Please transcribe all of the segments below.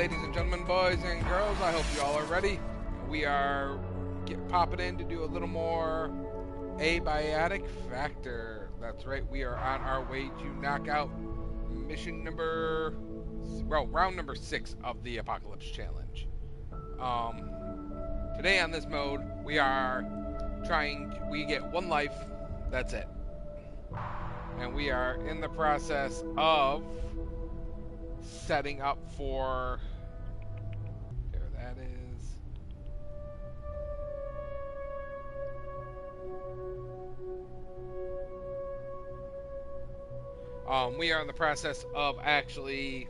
ladies and gentlemen, boys and girls. I hope you all are ready. We are popping in to do a little more Abiotic Factor. That's right, we are on our way to knock out round number 6 of the Apocalypse Challenge. Today on this mode, we get 1 life, that's it. And we are in the process of setting up for, there that is. We are in the process of actually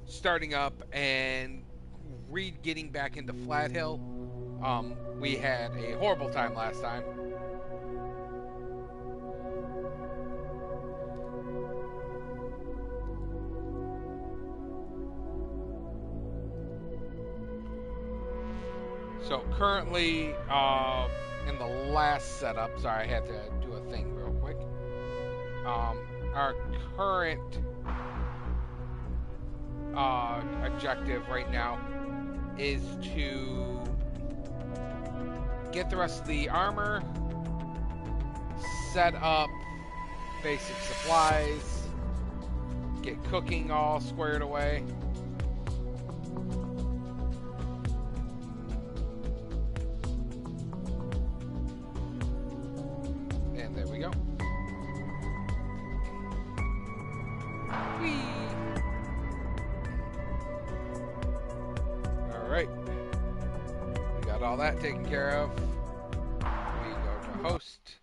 starting up and getting back into Flat Hill. We had a horrible time last time. So currently, in the last setup, sorry, I had to do a thing real quick. Our current objective right now is to get the rest of the armor, set up basic supplies, get cooking all squared away. And there we go. Whee! Alright. We got all that taken care of. We go to host.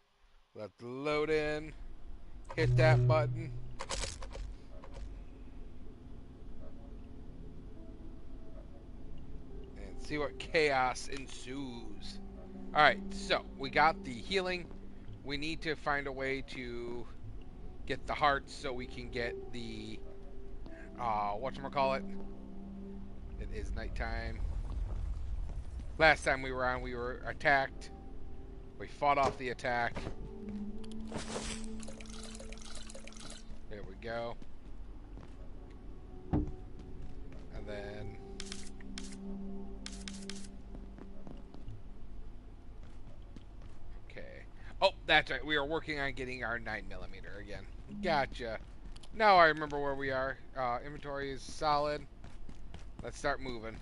Let the load in. Hit that button. And see what chaos ensues. Alright, so we got the healing. We need to find a way to get the hearts so we can get the whatchamacallit. It is nighttime. Last time we were on, we were attacked. We fought off the attack. There we go. And then oh, that's right. We are working on getting our 9mm again. Gotcha. Now I remember where we are. Inventory is solid. Let's start moving.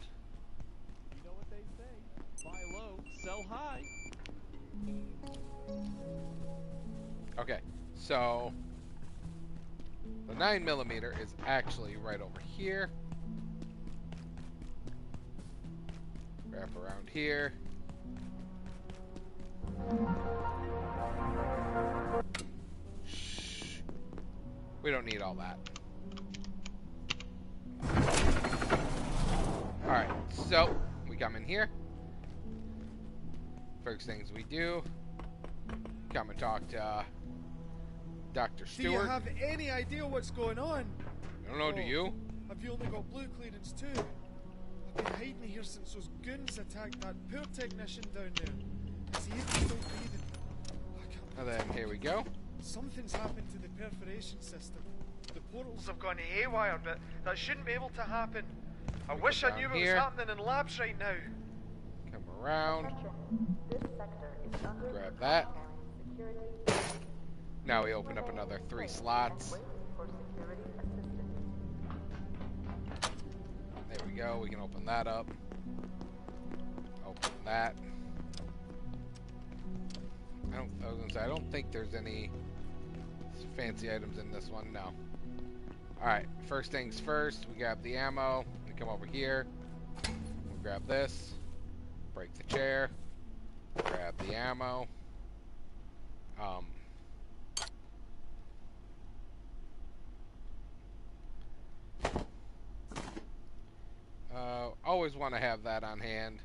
You know what they say. Buy low, sell high. Okay. So the 9mm is actually right over here. Wrap around here. Shh. We don't need all that. Alright, so we come in here. First things we do, come and talk to Dr. Stewart. Do you have any idea what's going on? I don't know, do you? Have you only got blue clearance too? I've been hiding here since those goons attacked that poor technician down there. Is he even still breathing? And then here we go. Something's happened to the perforation system. The portals have gone haywire, but that shouldn't be able to happen. I wish I knew what was happening in labs right now. Come around. Grab that. Now we open up another 3 slots. There we go. We can open that up. Open that. I was gonna say, I don't think there's any fancy items in this one. No. Alright, first things first, we grab the ammo. We come over here. We grab this. Break the chair. Grab the ammo. Always want to have that on hand.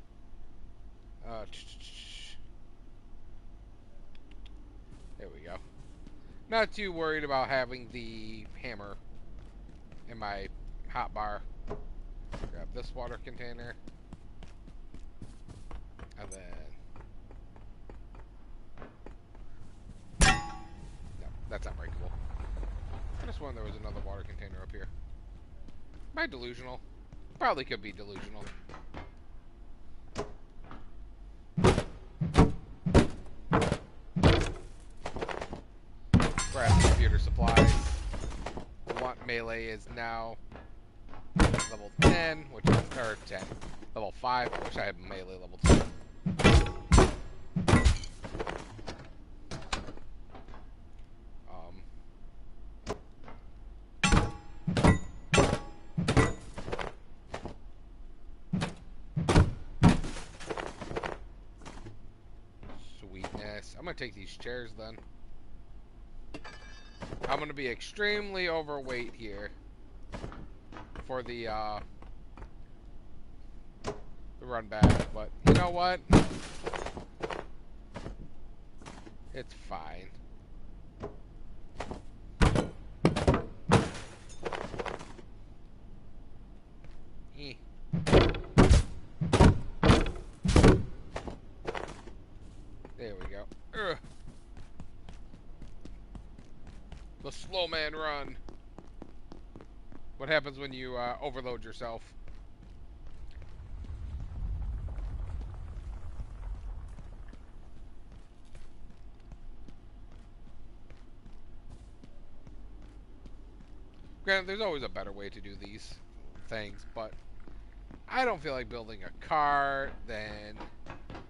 There we go. Not too worried about having the hammer in my hotbar. Grab this water container. And then... No, that's not breakable. I just wondered there was another water container up here. Am I delusional? Probably could be delusional. Grab computer supplies. Want melee is now level 10, which is, or 10. Level 5, I wish I had melee level 10. Sweetness. I'm gonna take these chairs then. I'm gonna be extremely overweight here for the run back, but you know what? It's fine. There we go. Ugh. The slow man run. What happens when you overload yourself? Granted, there's always a better way to do these things, but I don't feel like building a cart, then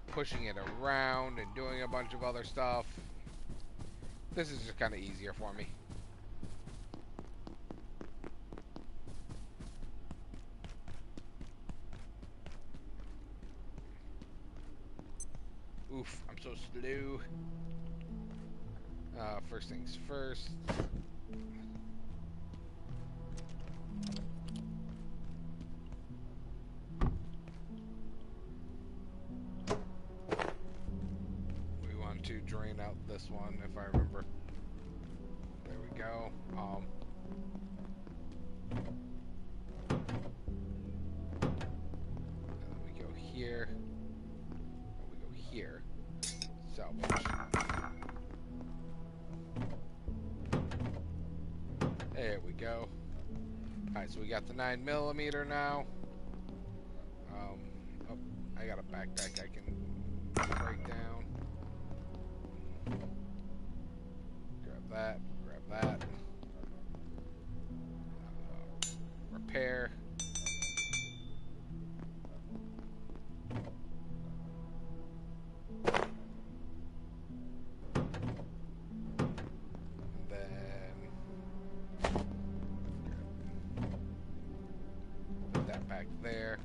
pushing it around and doing a bunch of other stuff. This is just kind of easier for me. Oof, I'm so slow. First things first. We want to drain out this one, if I remember. There we go. And then we go here. And we go here. Salvage. There we go. Alright, so we got the 9mm now. Oh, I got a backpack I can break down. Grab that, grab that. Repair. Back there.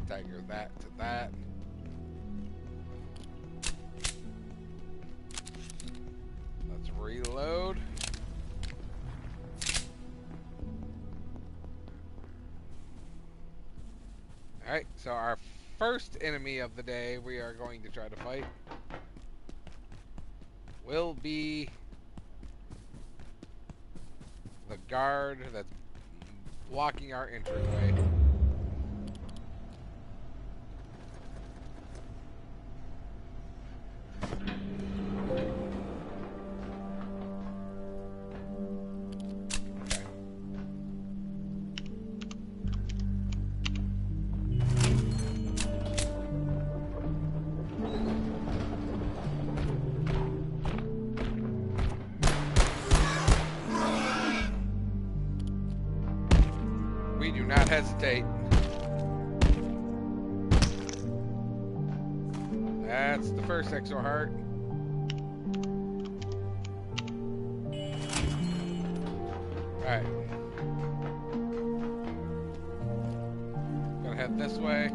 Stagger that to that. Let's reload. Alright, so our first enemy of the day we are going to try to fight will be the guard that's blocking our entryway. Do not hesitate. That's the first Exor heart. Alright. Gonna head this way.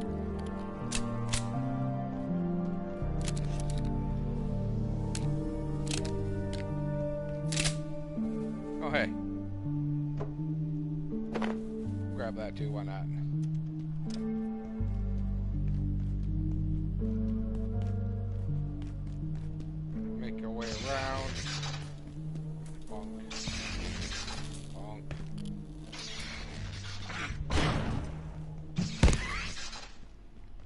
Oh, hey. Grab that too, why not? Make our way around. Bonk. Bonk.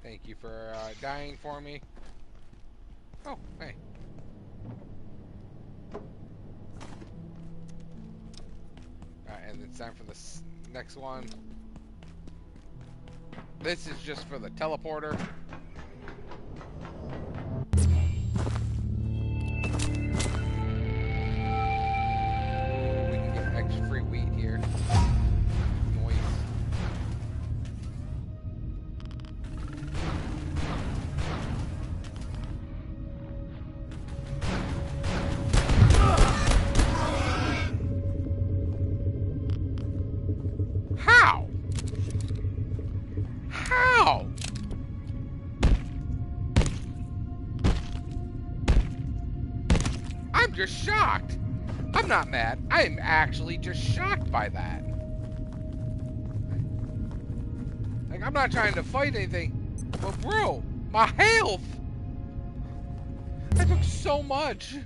Thank you for dying for me. Oh, hey. And then time for the next one. This is just for the teleporter. We can get extra free wheat here. Noise. How? How? I'm just shocked. I'm not mad. I am actually just shocked by that. Like, I'm not trying to fight anything, but bro, my health! I took so much.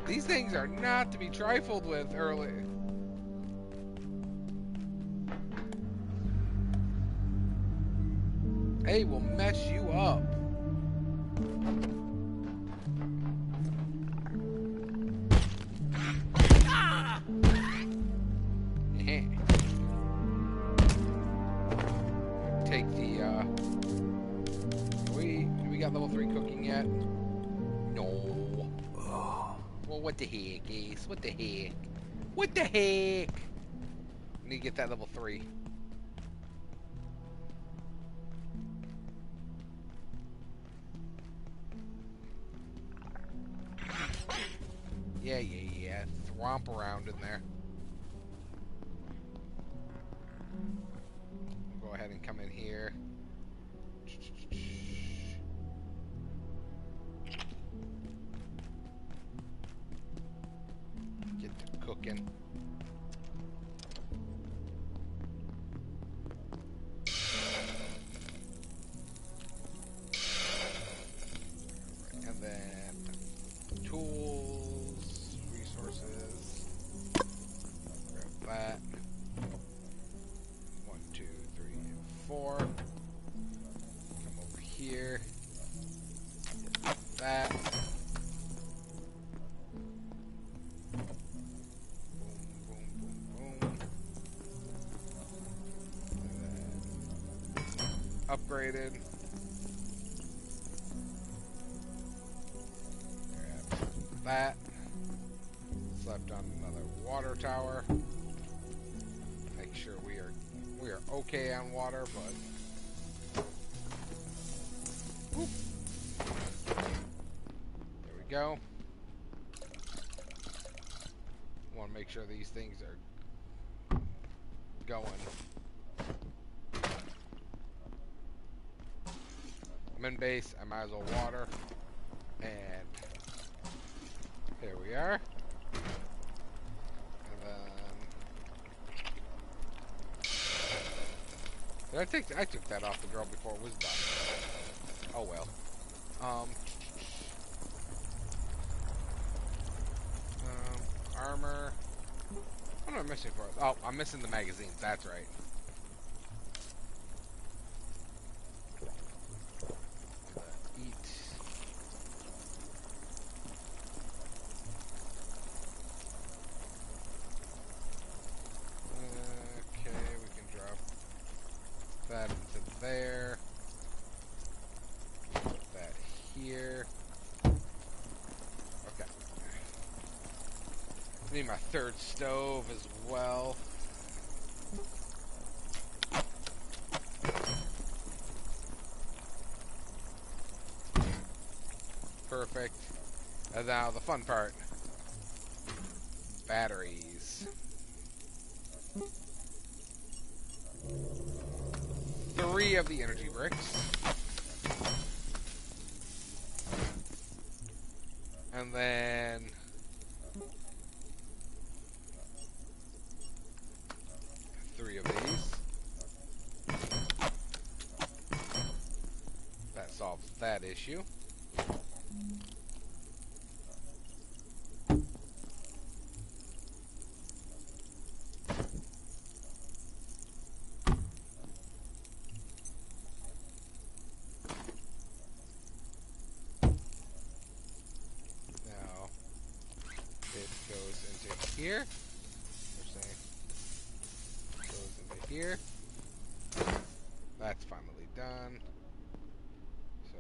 These things are not to be trifled with early. They will mess you up. Take the, do we got level 3 cooking yet? No. Well, what the heck, Ace? What the heck? What the heck? I need to get that level 3. Yeah. Thwomp around in there. We'll go ahead and come in here. Get to cooking. And then tools, resources. Grab that. 1, 2, 3, 4. Come over here. Get that. Boom. And then upgraded. Grab that. Slept on another water tower. Make sure we are okay on water, but whoop. There we go. Want to make sure these things are going. I'm in base. I might as well water. And here we are. And then I took that off the girl before it was done. Oh well. Armor. What am I missing for? Oh, I'm missing the magazines. That's right. Eat. Okay, we can drop that into there. Put that here. Okay. Need my third stove as well. Perfect. And now the fun part. Batteries. 3 of the energy bricks. And then three of these. That solves that issue. Now it goes into here. We're saying goes into here. That's finally done. So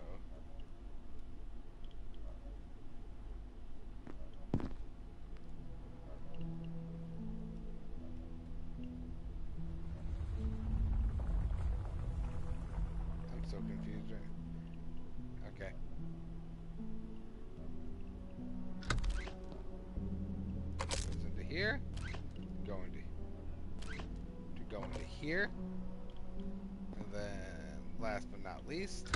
I'm so confused. Okay. Goes into here. Go into here. And then last but not least,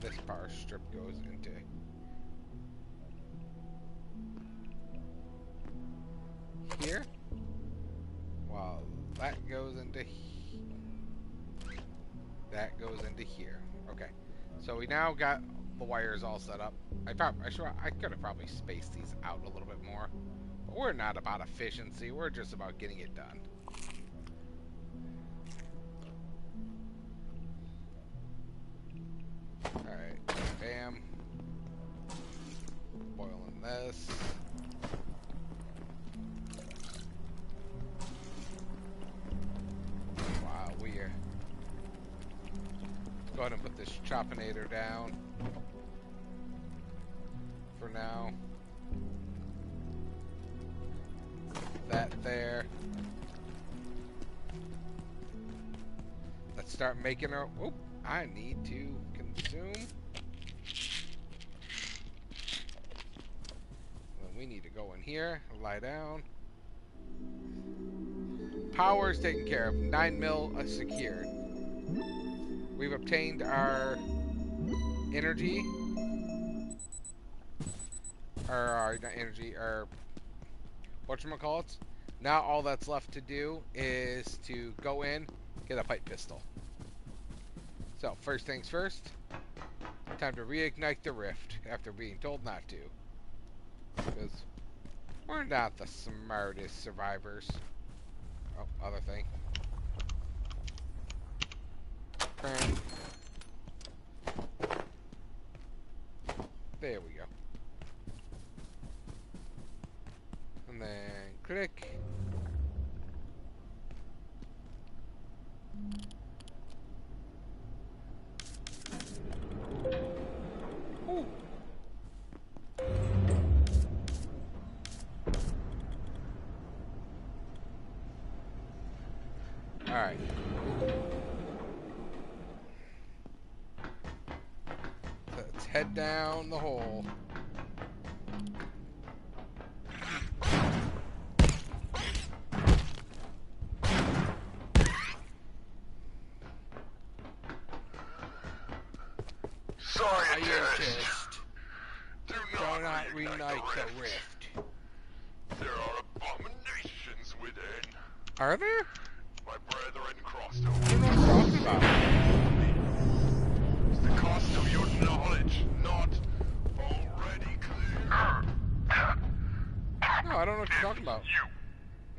this power strip goes into here. While that goes into here. Okay. So we now got the wires all set up. I could have probably spaced these out a little bit more. But we're not about efficiency, we're just about getting it done. Alright, bam. Boiling this. Wow, weird. Let's go ahead and put this choppinator down for now. That there. Let's start making our... Oop, I need to consume. Then we need to go in here, lie down. Power's taken care of. 9 mil secured. We've obtained our energy. Or not energy, our whatchamacallits. Now all that's left to do is to go in, get a pipe pistol. So, first things first, time to reignite the rift after being told not to. Because we're not the smartest survivors. Oh, other thing. Turn. There we go. And then click. Ooh. All right. Let's head down the hole. Scientists, do not reignite the rift. There are abominations within. Are there? My brethren crossed I over. don't know what you're talking about. Is the cost of your knowledge not already clear? No, I don't know what you're talking about. You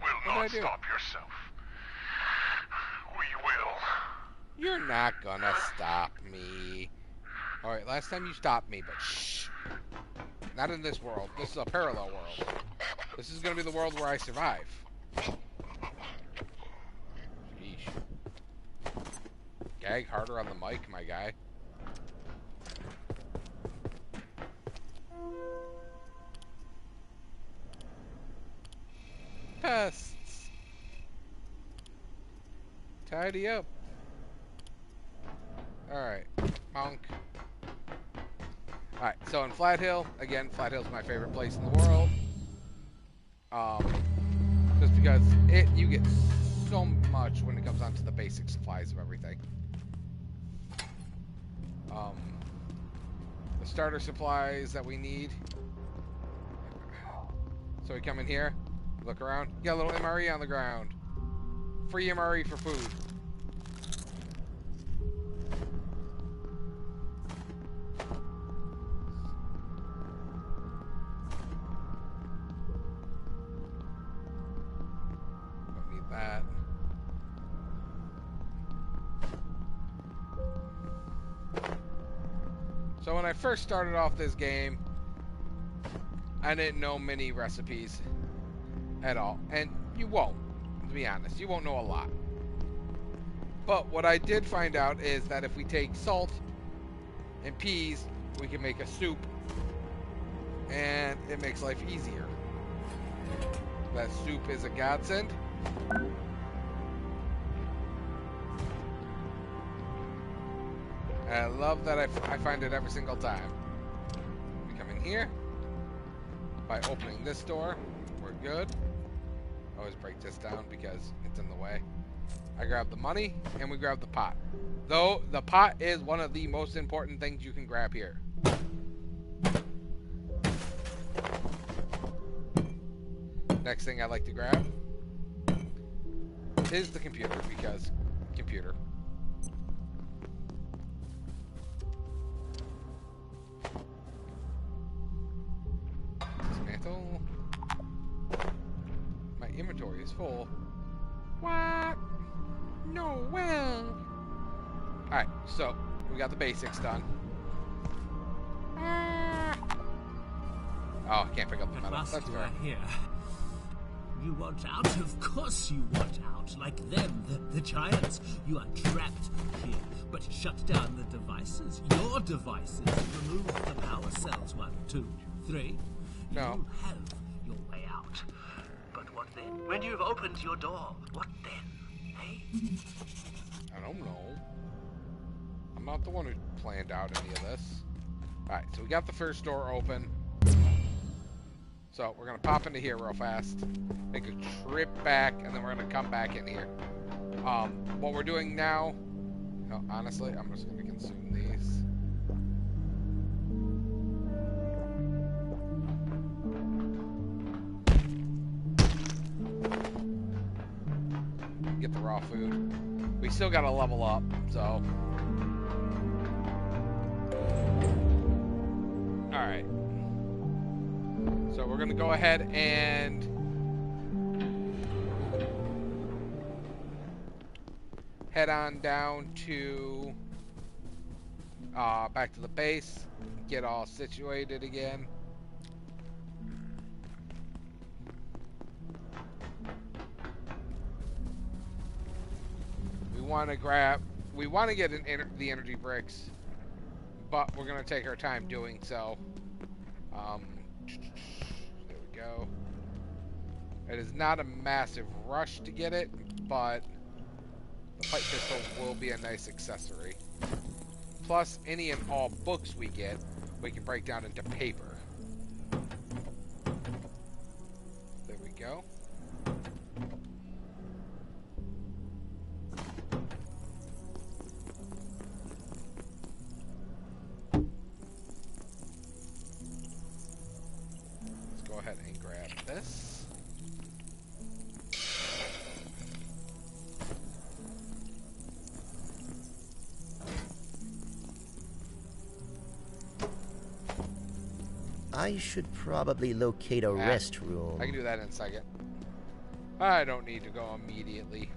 will What not did I do? stop yourself. We will. You're not gonna stop me. Alright, last time you stopped me, but shh. Not in this world. This is a parallel world. This is gonna be the world where I survive. Sheesh. Gag harder on the mic, my guy. Pests. Tidy up. Alright. Monk. Alright, so in Flat Hill, again, Flat Hill's my favorite place in the world. Just because you get so much when it comes down to the basic supplies of everything. The starter supplies that we need. So we come in here, look around, got a little MRE on the ground. Free MRE for food. Don't need that. So when I first started off this game, I didn't know many recipes at all. And you won't, to be honest. You won't know a lot. But what I did find out is that if we take salt and peas, we can make a soup. And it makes life easier. That soup is a godsend. I love that I find it every single time. We come in here. By opening this door, we're good. Always break this down because it's in the way. I grab the money, and we grab the pot. Though, the pot is one of the most important things you can grab here. Next thing I like to grab is the computer, because computer. Dismantle. My inventory is full. What? No, well. Alright, so we got the basics done. Oh, I can't pick up the metal. That's fair. Here. You want out? Of course you want out. Like them, the giants. You are trapped here. But shut down the devices. Your devices. Remove the power cells. 1, 2, 3. No. You have your way out. But what then? When you've opened your door, what then? Hey? I don't know. I'm not the one who planned out any of this. Alright, so we got the first door open. So we're going to pop into here real fast. Make a trip back, and then we're going to come back in here. What we're doing now... No, honestly, I'm just going to consume these. Get the raw food. We still got to level up, so... Alright. So we're going to go ahead and head on down to back to the base, get all situated again. We want to get the energy bricks, but we're going to take our time doing so. There we go. It is not a massive rush to get it, but the pipe pistol will be a nice accessory. Plus, any and all books we get, we can break down into paper. There we go. Let's go ahead and grab this. I should probably locate a restroom. I can do that in a second. I don't need to go immediately.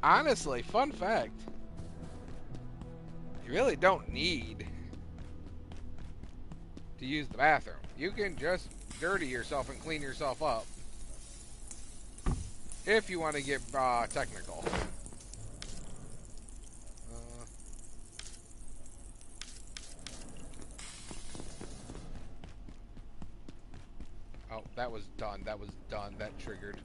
Honestly, fun fact. You really don't need to use the bathroom. You can just dirty yourself and clean yourself up. If you want to get technical. Oh, that was done. That was done. That triggered.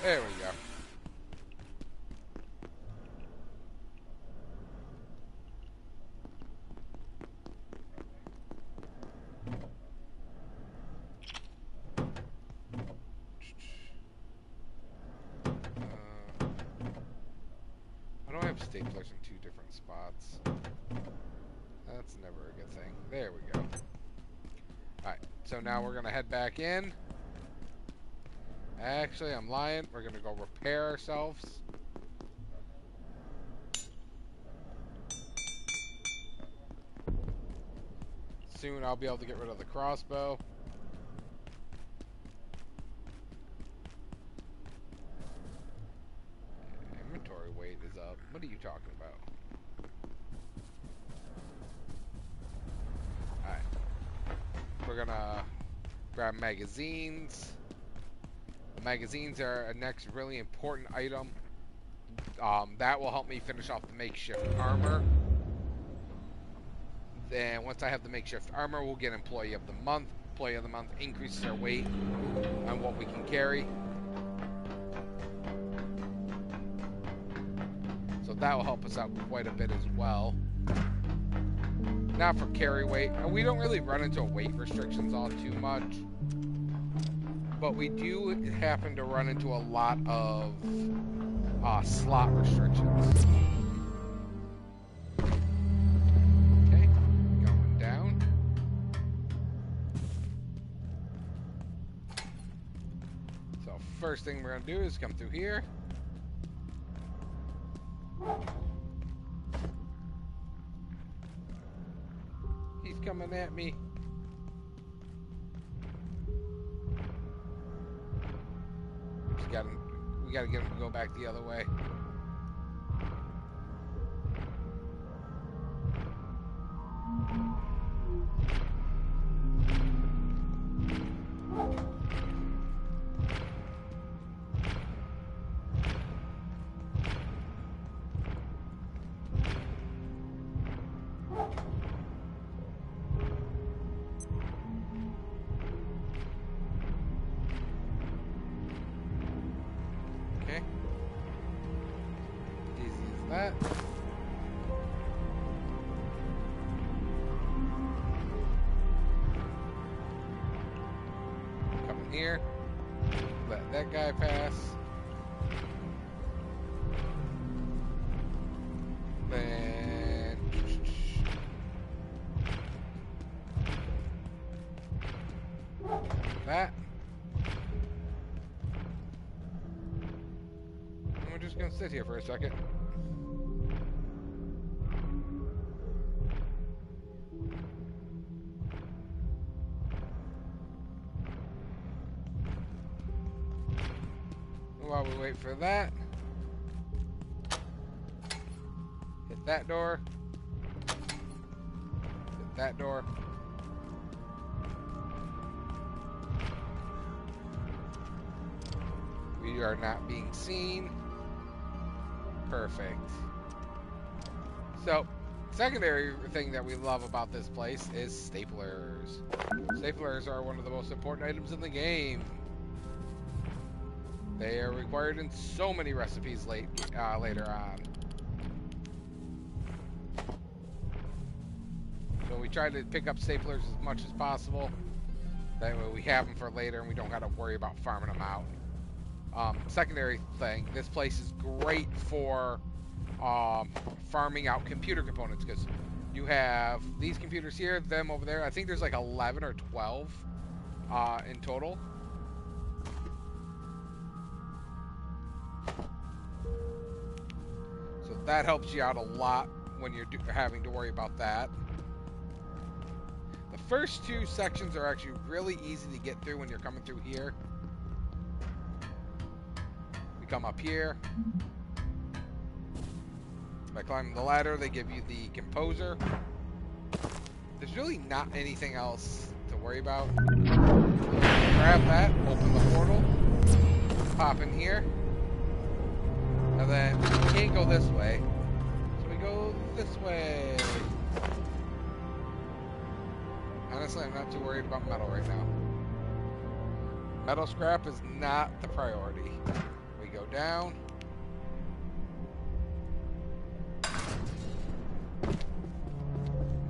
There we go. I don't have staplers in 2 different spots. That's never a good thing. There we go. Alright, so now we're going to head back in. Actually, I'm lying. We're gonna go repair ourselves. Soon I'll be able to get rid of the crossbow. Inventory weight is up. What are you talking about? Alright. We're gonna grab magazines. The magazines are a next really important item. That will help me finish off the makeshift armor. Then once I have the makeshift armor, we'll get Employee of the Month. Employee of the Month increases our weight on what we can carry. So that will help us out quite a bit as well. Not for carry weight. We don't really run into weight restrictions all too much. But we do happen to run into a lot of slot restrictions. Okay, going down. So first thing we're going to do is come through here. He's coming at me. We gotta get him to go back the other way. Okay. Easy as that. Come in here. Let that guy pass. Then that. And we're just gonna sit here for a second. While we wait for that, hit that door, hit that door. We are not being seen. Perfect. So, secondary thing that we love about this place is staplers. Staplers are one of the most important items in the game. They are required in so many recipes later on. So we try to pick up staplers as much as possible. That way we have them for later and we don't got to worry about farming them out. Secondary thing, this place is great for farming out computer components because you have these computers here, them over there. I think there's like 11 or 12 in total. So that helps you out a lot when you're having to worry about that. The first two sections are actually really easy to get through when you're coming through here. We come up here. By climbing the ladder, they give you the composer. There's really not anything else to worry about. Grab that, open the portal, pop in here. And then we can't go this way, so we go this way. Honestly, I'm not too worried about metal right now. Metal scrap is not the priority. We go down.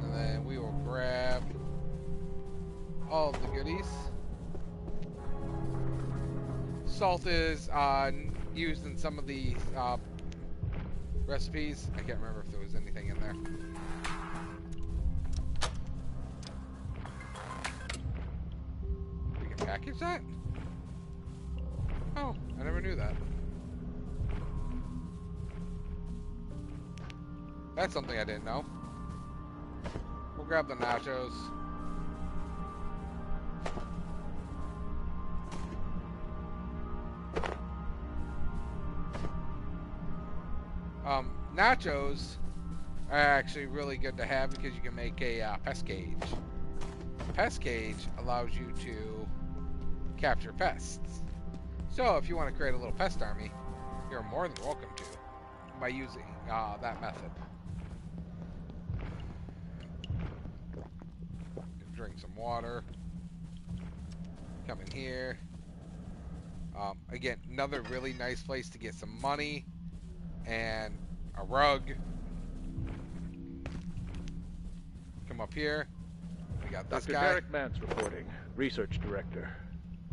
And then we will grab all of the goodies. Salt is used in some of the recipes. I can't remember if there was anything in there. We can package that? Oh, I never knew that. That's something I didn't know. We'll grab the nachos. Nachos are actually really good to have because you can make a pest cage. Pest cage allows you to capture pests. So if you want to create a little pest army, you're more than welcome to by using that method. Drink some water. Come in here. Again, another really nice place to get some money and a rug. Come up here. We got this Dr. guy. Derek Mance reporting, research director.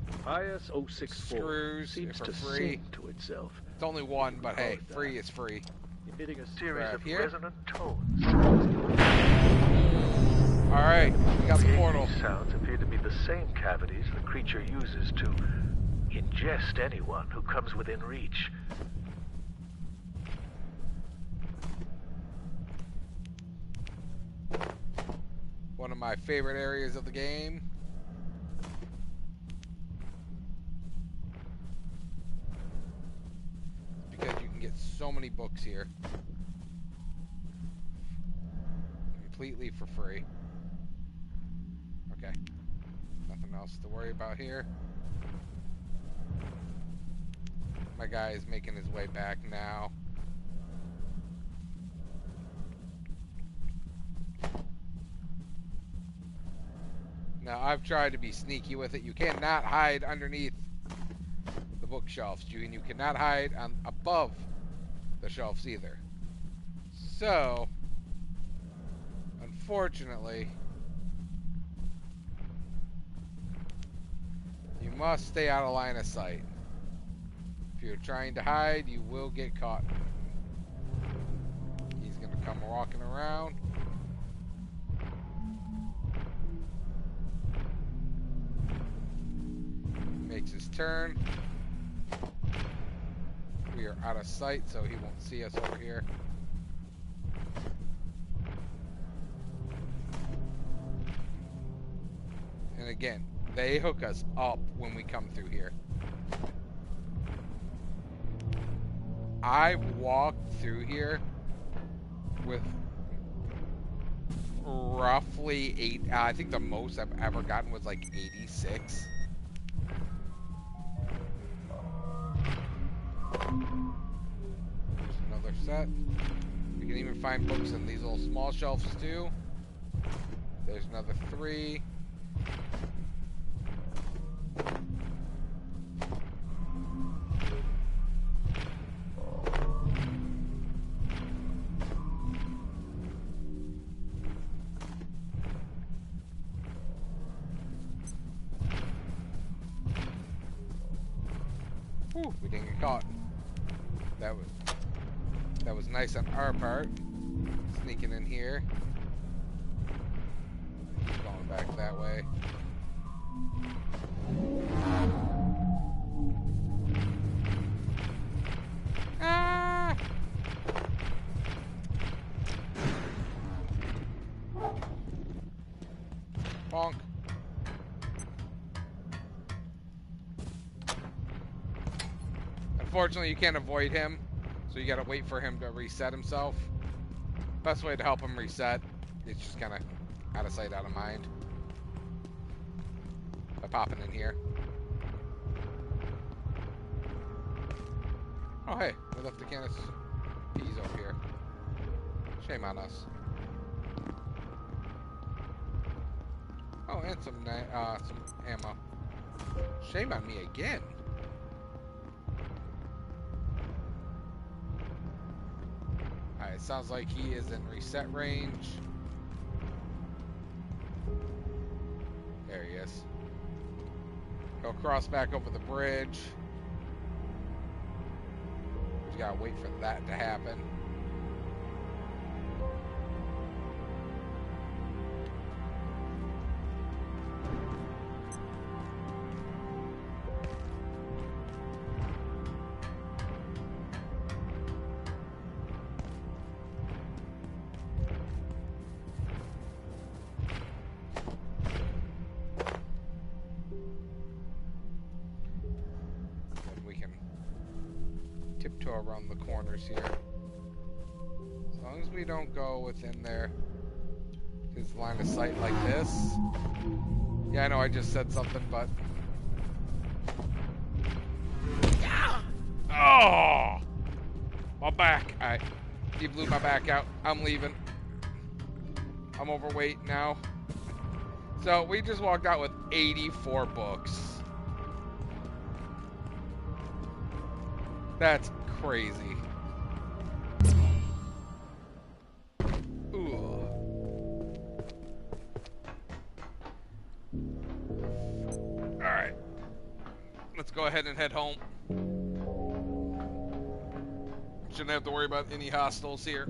IS-064 Screws seems for to free. sing to itself. It's only one, but hey, free is free. Emitting a Grab series of here. resonant tones. Alright, we got the portal. These sounds appear to be the same cavities the creature uses to ingest anyone who comes within reach. One of my favorite areas of the game. Because you can get so many books here. Completely for free. Okay. Nothing else to worry about here. My guy is making his way back now. Now, I've tried to be sneaky with it. You cannot hide underneath the bookshelves. You cannot hide above the shelves either. So, unfortunately, you must stay out of line of sight. If you're trying to hide, you will get caught. He's going to come walking around. Makes his turn. We are out of sight, so he won't see us over here. And again, they hook us up when we come through here. I've walked through here with roughly 8, I think the most I've ever gotten was like 86. There's another set. You can even find books in these little small shelves too. There's another 3. Whew, we didn't get caught. That was nice on our part. Sneaking in here. He's going back that way. Ah! Bonk. Unfortunately, you can't avoid him, so you gotta wait for him to reset himself. Best way to help him reset is just kind of out of sight, out of mind. By popping in here. Oh hey, we left a can of peas over here. Shame on us. Oh, and some ammo. Shame on me again. Alright, it sounds like he is in reset range. There he is. He'll cross back over the bridge. You gotta wait for that to happen. to around the corners here. As long as we don't go within there. His line of sight like this. Yeah, I know I just said something, but... Oh! My back. Alright. He blew my back out. I'm leaving. I'm overweight now. So, we just walked out with 84 books. That's crazy. Ooh. Alright. Let's go ahead and head home. Shouldn't have to worry about any hostiles here.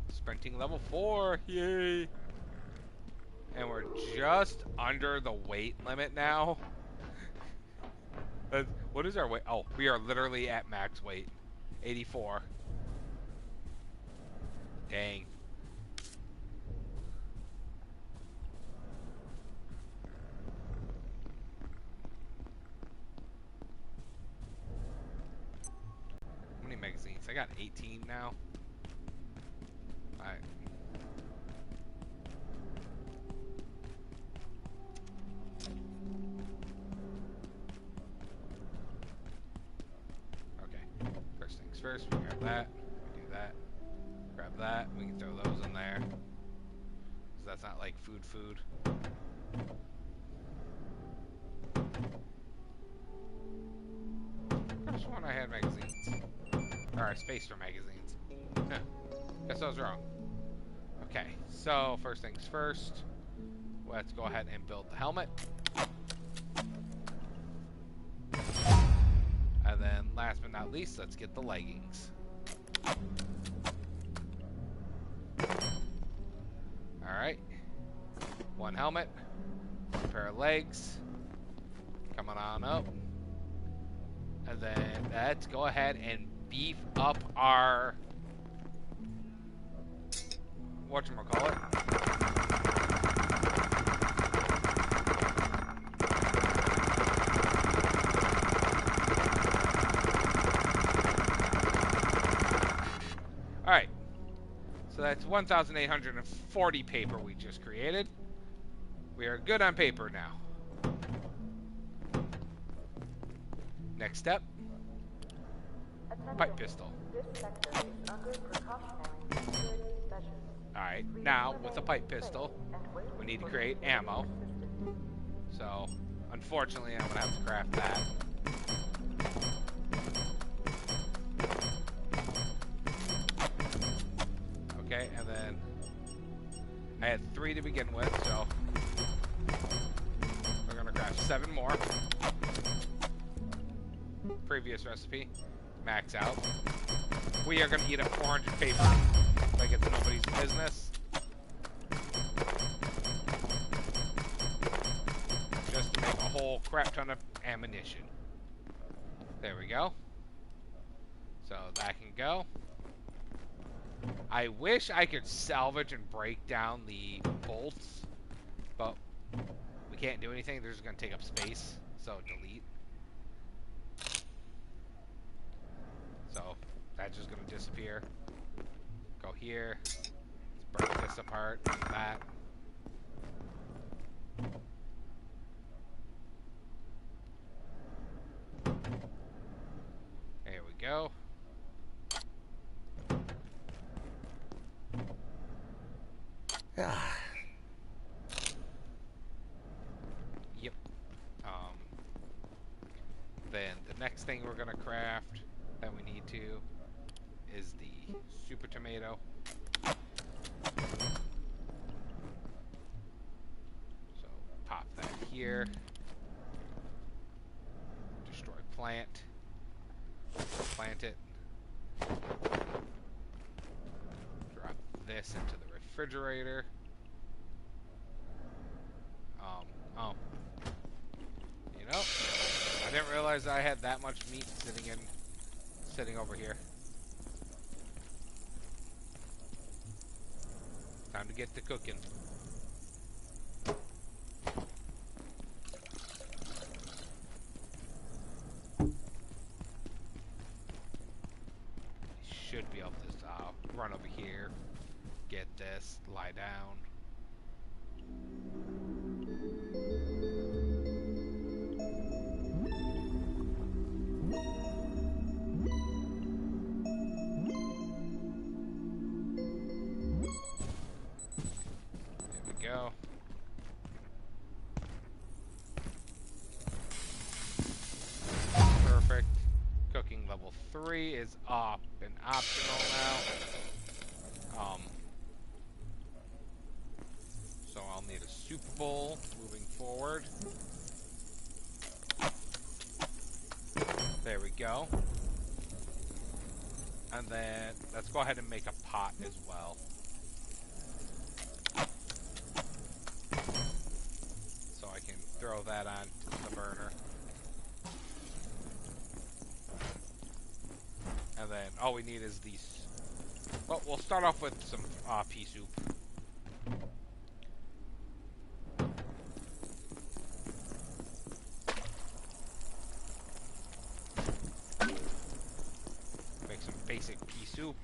Sprinting level 4, yay! And we're just under the weight limit now. What is our weight? Oh, we are literally at max weight. 84. Dang. How many magazines? I got 18 now. Alright. Okay. First things first, we grab that. We do that. Grab that. We can throw those in there. Because that's not like food. I just want I had magazines. Or space for magazines. Guess I was wrong. Okay, so first things first. Let's go ahead and build the helmet. And then last but not least, let's get the leggings. Alright. One helmet. One pair of legs. Coming on up. And then let's go ahead and beef up our... whatchamacallit? Alright. So that's 1,840 paper we just created. We are good on paper now. Next step. Pipe pistol. Alright, now with a pipe pistol, we need to create ammo. So, unfortunately, I'm going to have to craft that. Okay, and then I had 3 to begin with, so we're going to craft 7 more. Previous recipe, max out. We are going to eat up 400 paper like it's nobody's business. Just to make a whole crap ton of ammunition. There we go. So that can go. I wish I could salvage and break down the bolts, but we can't do anything. They're just going to take up space. So delete. So that's just going to disappear. Go here. Let's break this apart. Like that. There we go. Yep. Then the next thing we're gonna craft that we need to is the super tomato. So pop that here. Destroy plant. Plant it. Drop this into the refrigerator. Oh. You know, I didn't realize I had that much meat sitting over here. Time to get to cooking. Should be able to run over here, get this, lie down. There we go. Perfect. Cooking level 3 is up and optional now. So I'll need a soup bowl moving forward. There we go. And then let's go ahead and make a pot as well. So I can throw that on the burner. And then all we need is these. Well, we'll start off with some pea soup. Make some basic pea soup.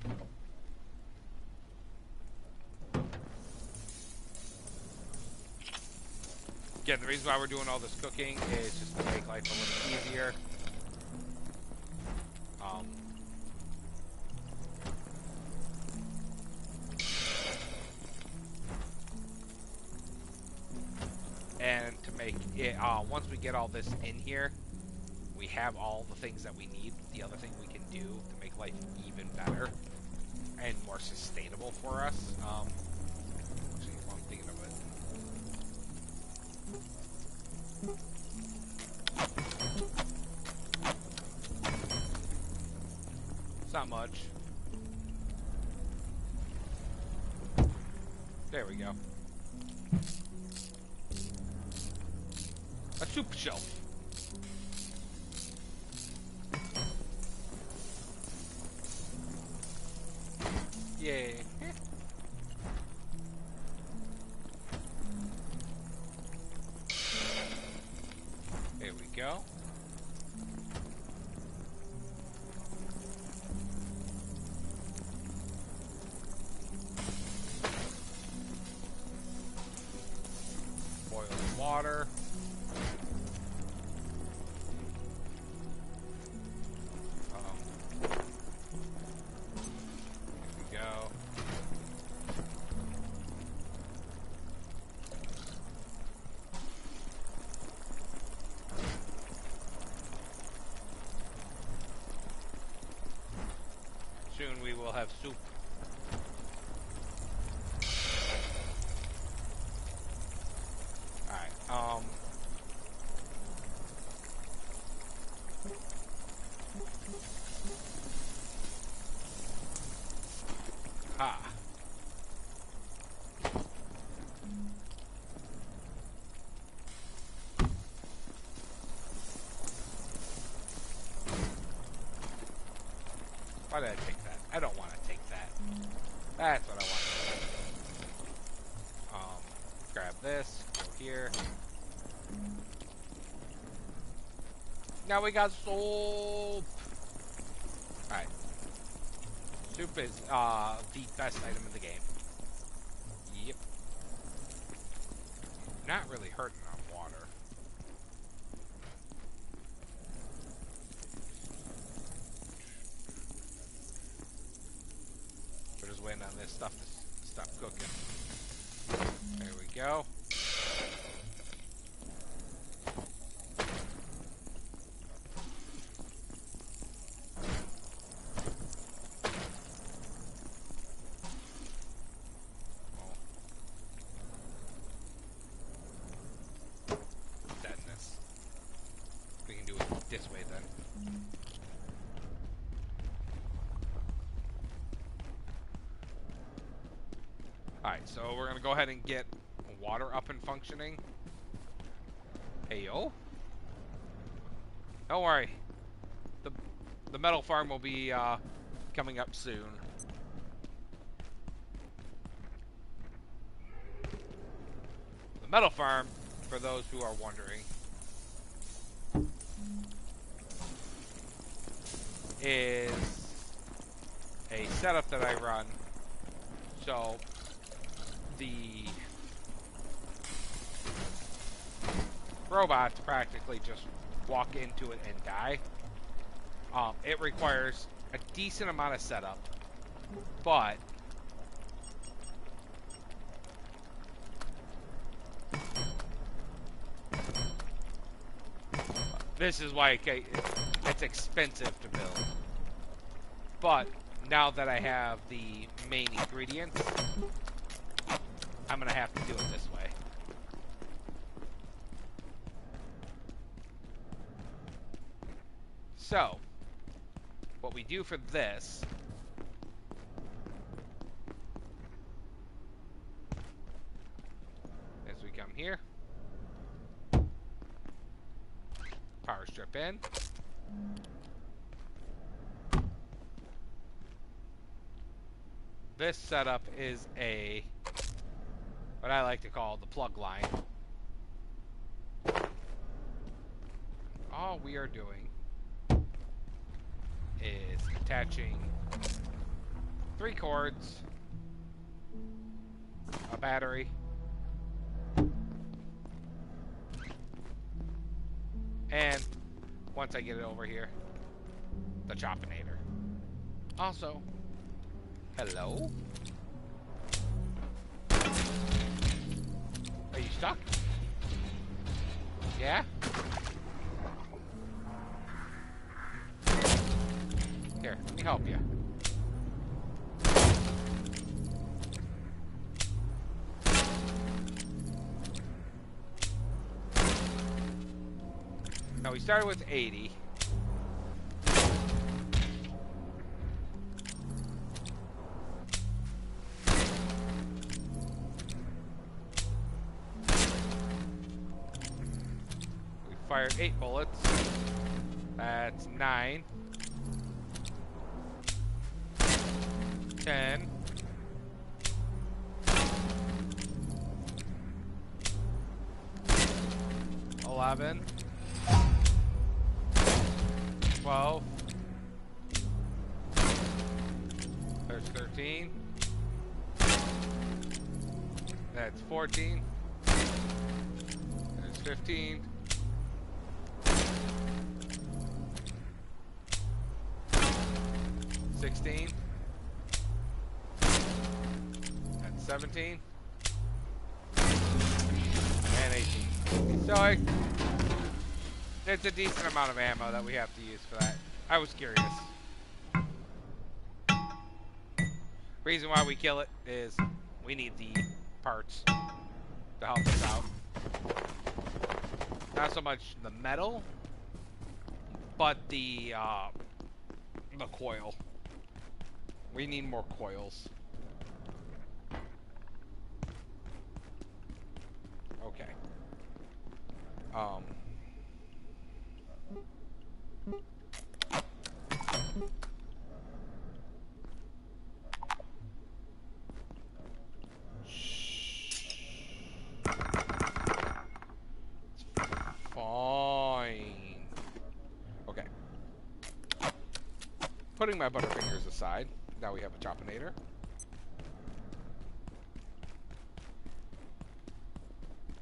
Again, the reason why we're doing all this cooking is just to make life a little easier. And to make it, once we get all this in here, we have all the things that we need. The other thing we can do to make life even better and more sustainable for us. Actually, while I'm thinking of it. It's not much. There we go. A soup shelf. Yay. There we go. Boil the water. Soon we will have soup. Alright, ha. Why did I take that? I don't want to take that. That's what I want. Grab this, go here. Now we got soup! Alright. Soup is, the best item in the game. Yep. Not really hurting on water. We're just waiting on this stuff to stop cooking. There we go. Deadness. We can do it this way then. Alright, so we're gonna go ahead and get water up and functioning. Hey yo. Don't worry. The metal farm will be coming up soon. The metal farm, for those who are wondering, is a setup that I run. So the robots practically just walk into it and die. It requires a decent amount of setup, but this is why it's expensive to build. But now that I have the main ingredients, I'm gonna have to do it this way. So, what we do for this is we come here, power strip in, this setup is what I like to call the plug line. All we are doing is attaching 3 cords, a battery, and once I get it over here, the choppinator. Also, hello? Are you stuck? Yeah? Here, let me help you. Now we started with 80. We fired 8 bullets. That's 9. 10. 11. 12. There's 13. That's 14. There's 15. 16. That's 17. And 18. So it's a decent amount of ammo that we have to use for that. I was curious. Reason why we kill it is we need the parts to help us out. Not so much the metal, but the coil. We need more coils. Okay. Fine. Okay. Putting my butterfingers aside, now we have a choppinator.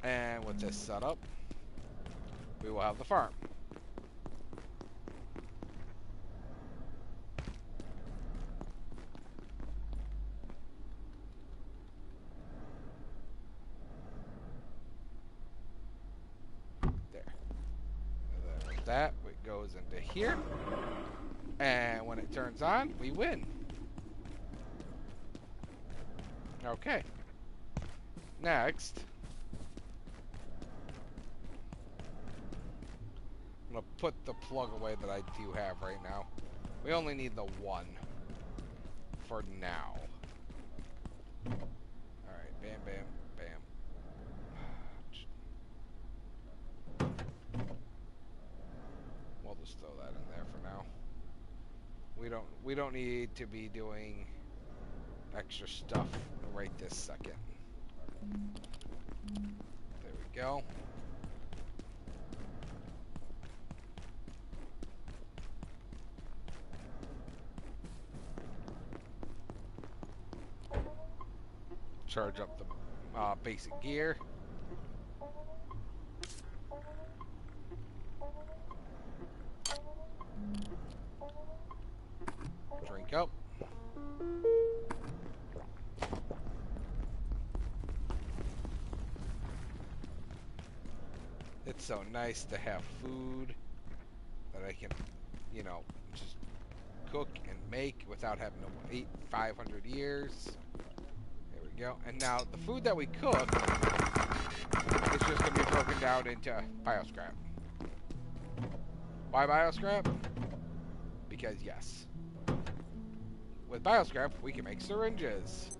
And with this setup, we will have the farm. There. And then with that, it goes into here. And when it turns on, we win. Okay. Next, I'm going to put the plug away that I do have right now. We only need the one for now. Alright. we don't need to be doing extra stuff right this second. There we go. Charge up the basic gear. Drink up. It's so nice to have food that I can, you know, just cook and make without having to wait 500 years. There we go. And now the food that we cook is just going to be broken down into bioscrap. Why bioscrap? Because yes. With bioscrap, we can make syringes.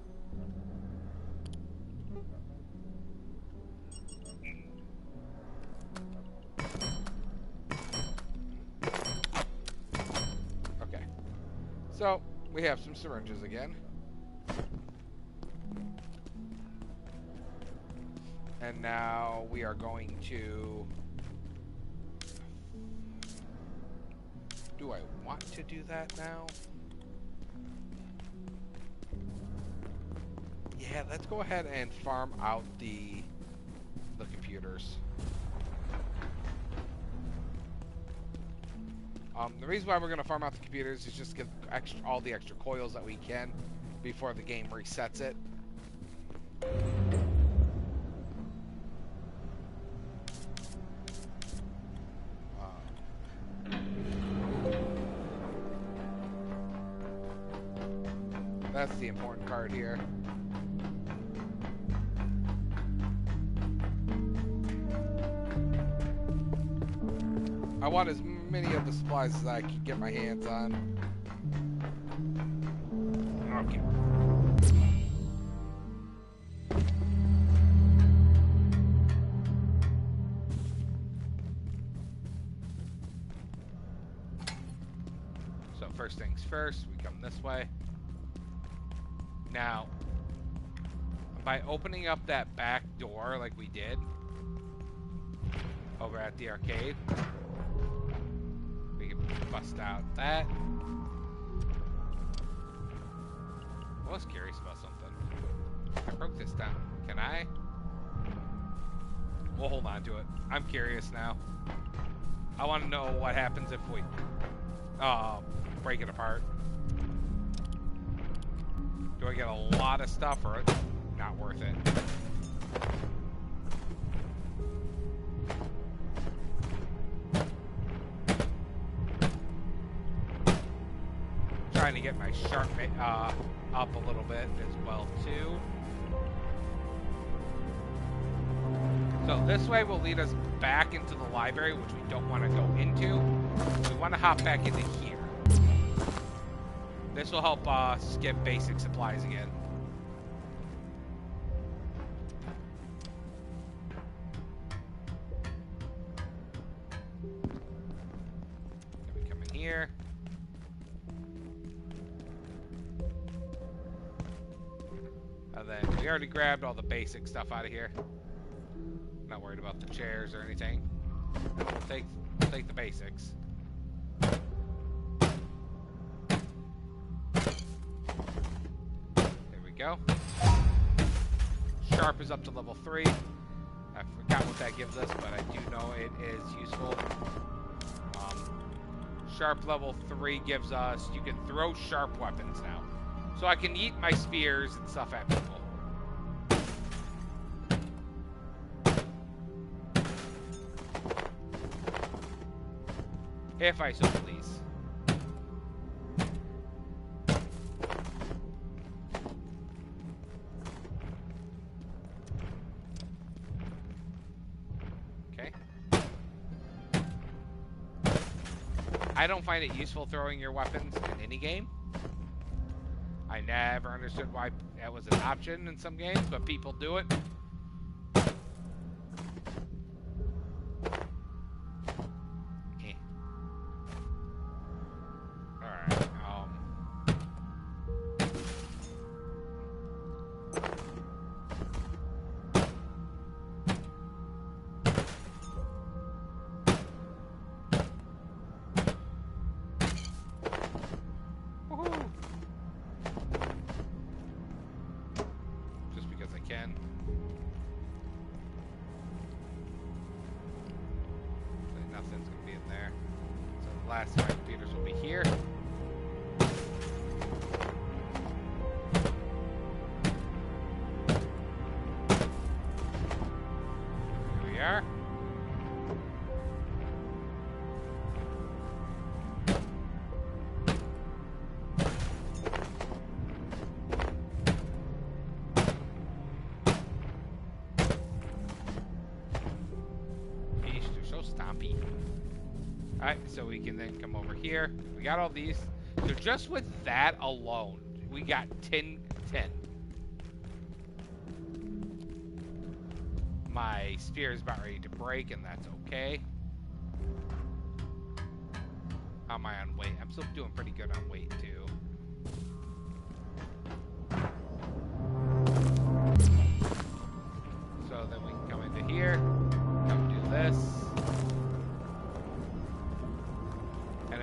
Okay. So, we have some syringes again. And now we are going to... Do I want to do that now? Yeah, let's go ahead and farm out the computers. The reason why we're going to farm out the computers is just to get all the extra coils that we can before the game resets it. That's the important part here. I want as many of the supplies as I can get my hands on. Okay. So first things first, we come this way. Now, by opening up that back door like we did over at the arcade, we can bust out that. I was curious about something. I broke this down. Can I? We'll hold on to it. I'm curious now. I want to know what happens if we break it apart. Do I get a lot of stuff or it's not worth it? Trying to get my sharp up a little bit as well too. So this way will lead us back into the library, which we don't want to go into. We want to hop back into here. This will help us get basic supplies again. Then we come in here. And then we already grabbed all the basic stuff out of here. Not worried about the chairs or anything. We'll take the basics. Go. Sharp is up to level 3. I forgot what that gives us, but I do know it is useful. Sharp level 3 gives us, you can throw sharp weapons now. So I can eat my spears and stuff at people. If I so please. I don't find it useful throwing your weapons in any game. I never understood why that was an option in some games, but people do it. Alright, last of my computers will be here. Here we are. Alright, so we can then come over here. We got all these. So just with that alone, we got 10. My spear is about ready to break, and that's okay. How am I on weight? I'm still doing pretty good on weight, too. So then we can come into here, come do this.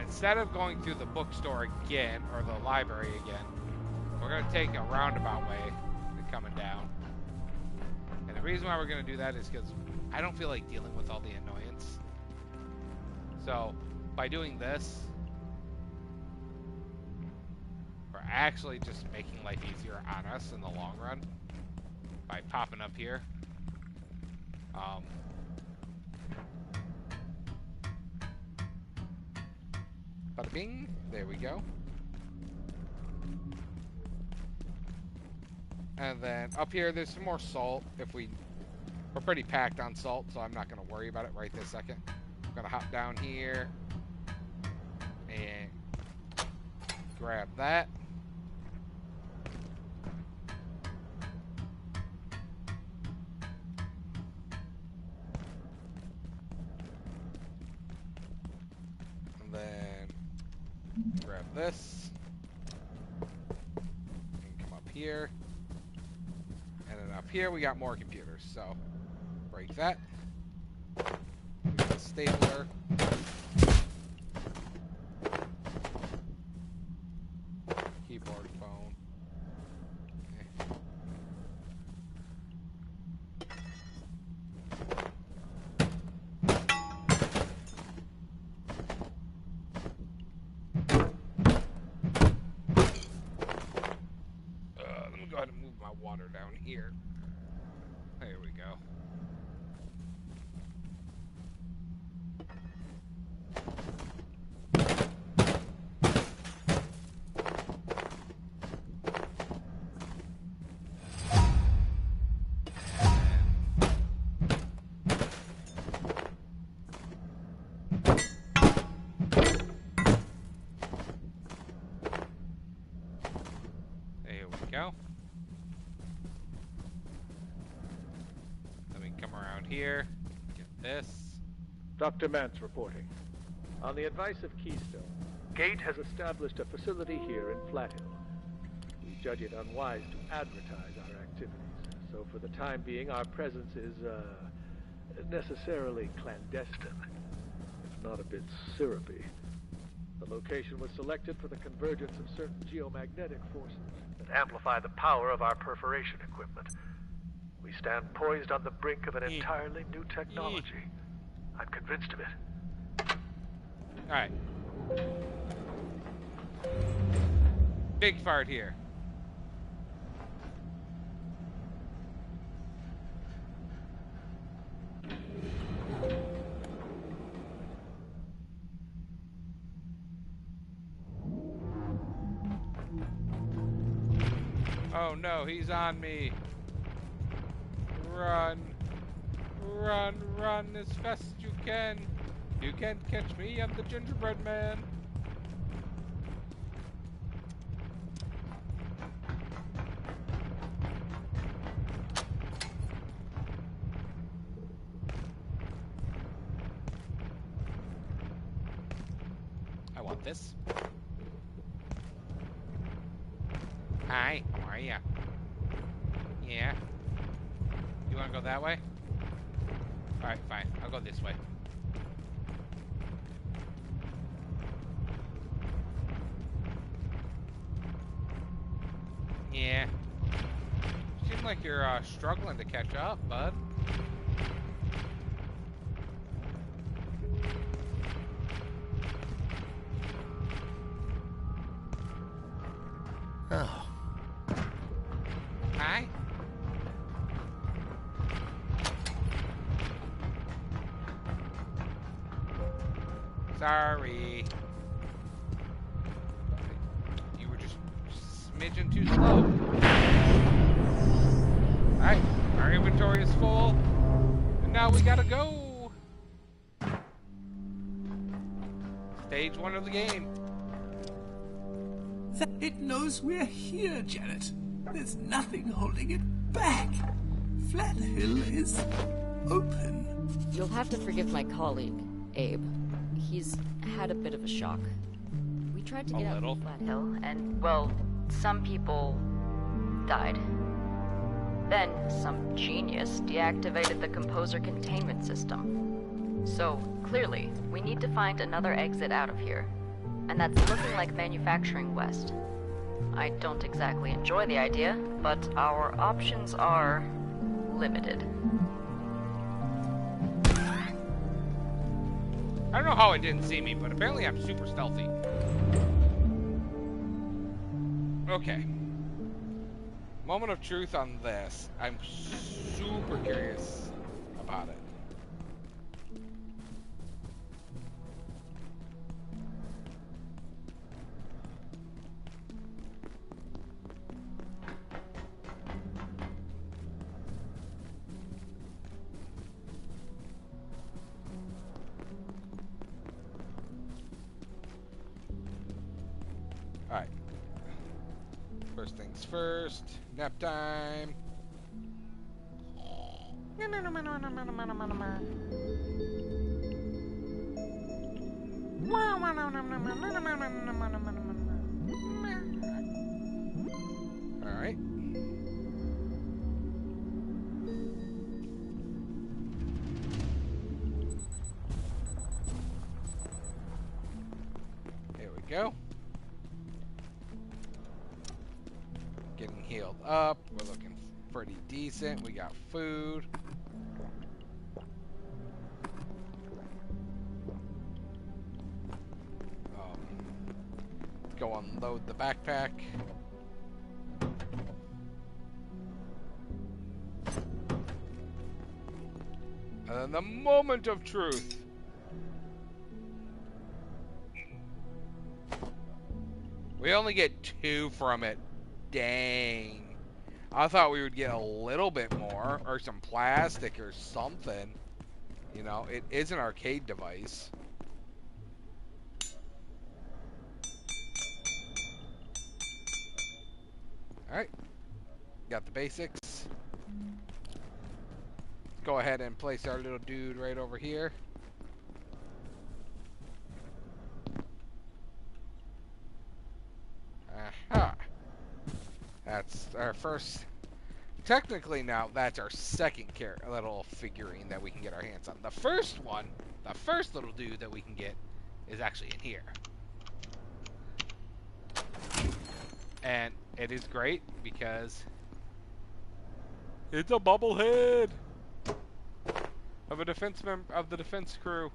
Instead of going through the bookstore again, or the library again, we're going to take a roundabout way to coming down. And the reason why we're going to do that is because I don't feel like dealing with all the annoyance. So, by doing this, we're actually just making life easier on us in the long run by popping up here. Bada bing. There we go. And then up here, there's some more salt. We're pretty packed on salt, so I'm not going to worry about it right this second. I'm going to hop down here and grab that. And then grab this. And come up here. And then up here we got more computers, so break that. We got a stapler. Keyboard, phone. Okay. Let me go ahead and move my water down here. There we go. There we go. Let me come around here, get this. Dr. Mance reporting. On the advice of Keystone, Gate has established a facility here in Flathill. We judge it unwise to advertise our activities, so for the time being our presence is, necessarily clandestine, if not a bit syrupy. The location was selected for the convergence of certain geomagnetic forces that amplify the power of our perforation equipment. We stand poised on the brink of an entirely new technology. I'm convinced of it. Alright. Big fart here. Oh no, he's on me. Run. Run, run as fast as you can. You can't catch me, I'm the gingerbread man. I want this. Hi, how are ya? Yeah. You wanna go that way? Alright, fine. I'll go this way. Yeah. Seems like you're struggling to catch up, bud. Sorry. You were just smidgen too slow. Alright, our inventory is full. And now we gotta go. Stage 1 of the game. It knows we're here, Janet. There's nothing holding it back. Flat Hill is open. You'll have to forgive my colleague, Abe. He's had a bit of a shock. We tried to get out of Flat Hill, and, well, some people died. Then, some genius deactivated the composer containment system. So, clearly, we need to find another exit out of here. And that's looking like Manufacturing West. I don't exactly enjoy the idea, but our options are limited. I don't know how it didn't see me, but apparently I'm super stealthy. Okay. Moment of truth on this. I'm super curious about it. Alright. First things first. Nap time. Alright. There we go. Getting healed up. We're looking pretty decent. We got food. Let's go unload the backpack. And then the moment of truth. We only get 2 from it. Dang. I thought we would get a little bit more, or some plastic or something. You know, it is an arcade device. Alright. Got the basics. Let's go ahead and place our little dude right over here. Aha. That's our first. Technically now, that's our second little figurine that we can get our hands on. The first one, the first little dude that we can get is actually in here. And it is great because it's a bubblehead of a of the defense crew.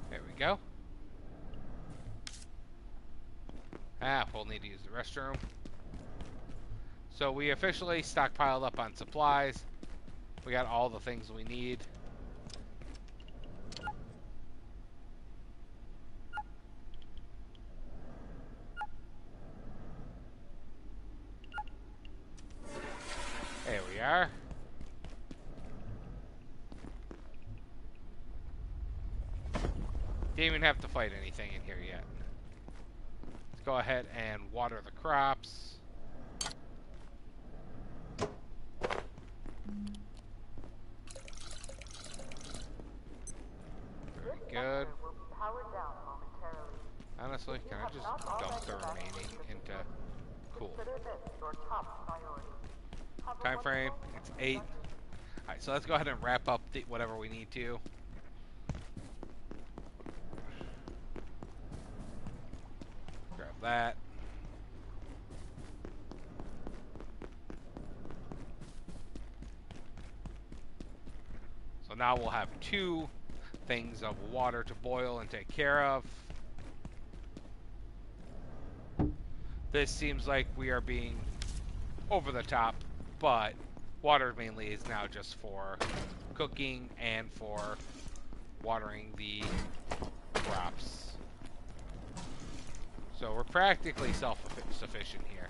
There we go. We'll need to use the restroom. So we officially stockpiled up on supplies. We got all the things we need. There we are. Didn't even have to fight anything in here yet. Let's go ahead and water the crops. Good. Honestly, can I just dump the remaining into... Cool. Time frame, it's 8. Alright, so let's go ahead and wrap up whatever we need to. Grab that. So now we'll have 2 things of water to boil and take care of. This seems like we are being over the top, but water mainly is now just for cooking and for watering the crops. So we're practically self-sufficient here.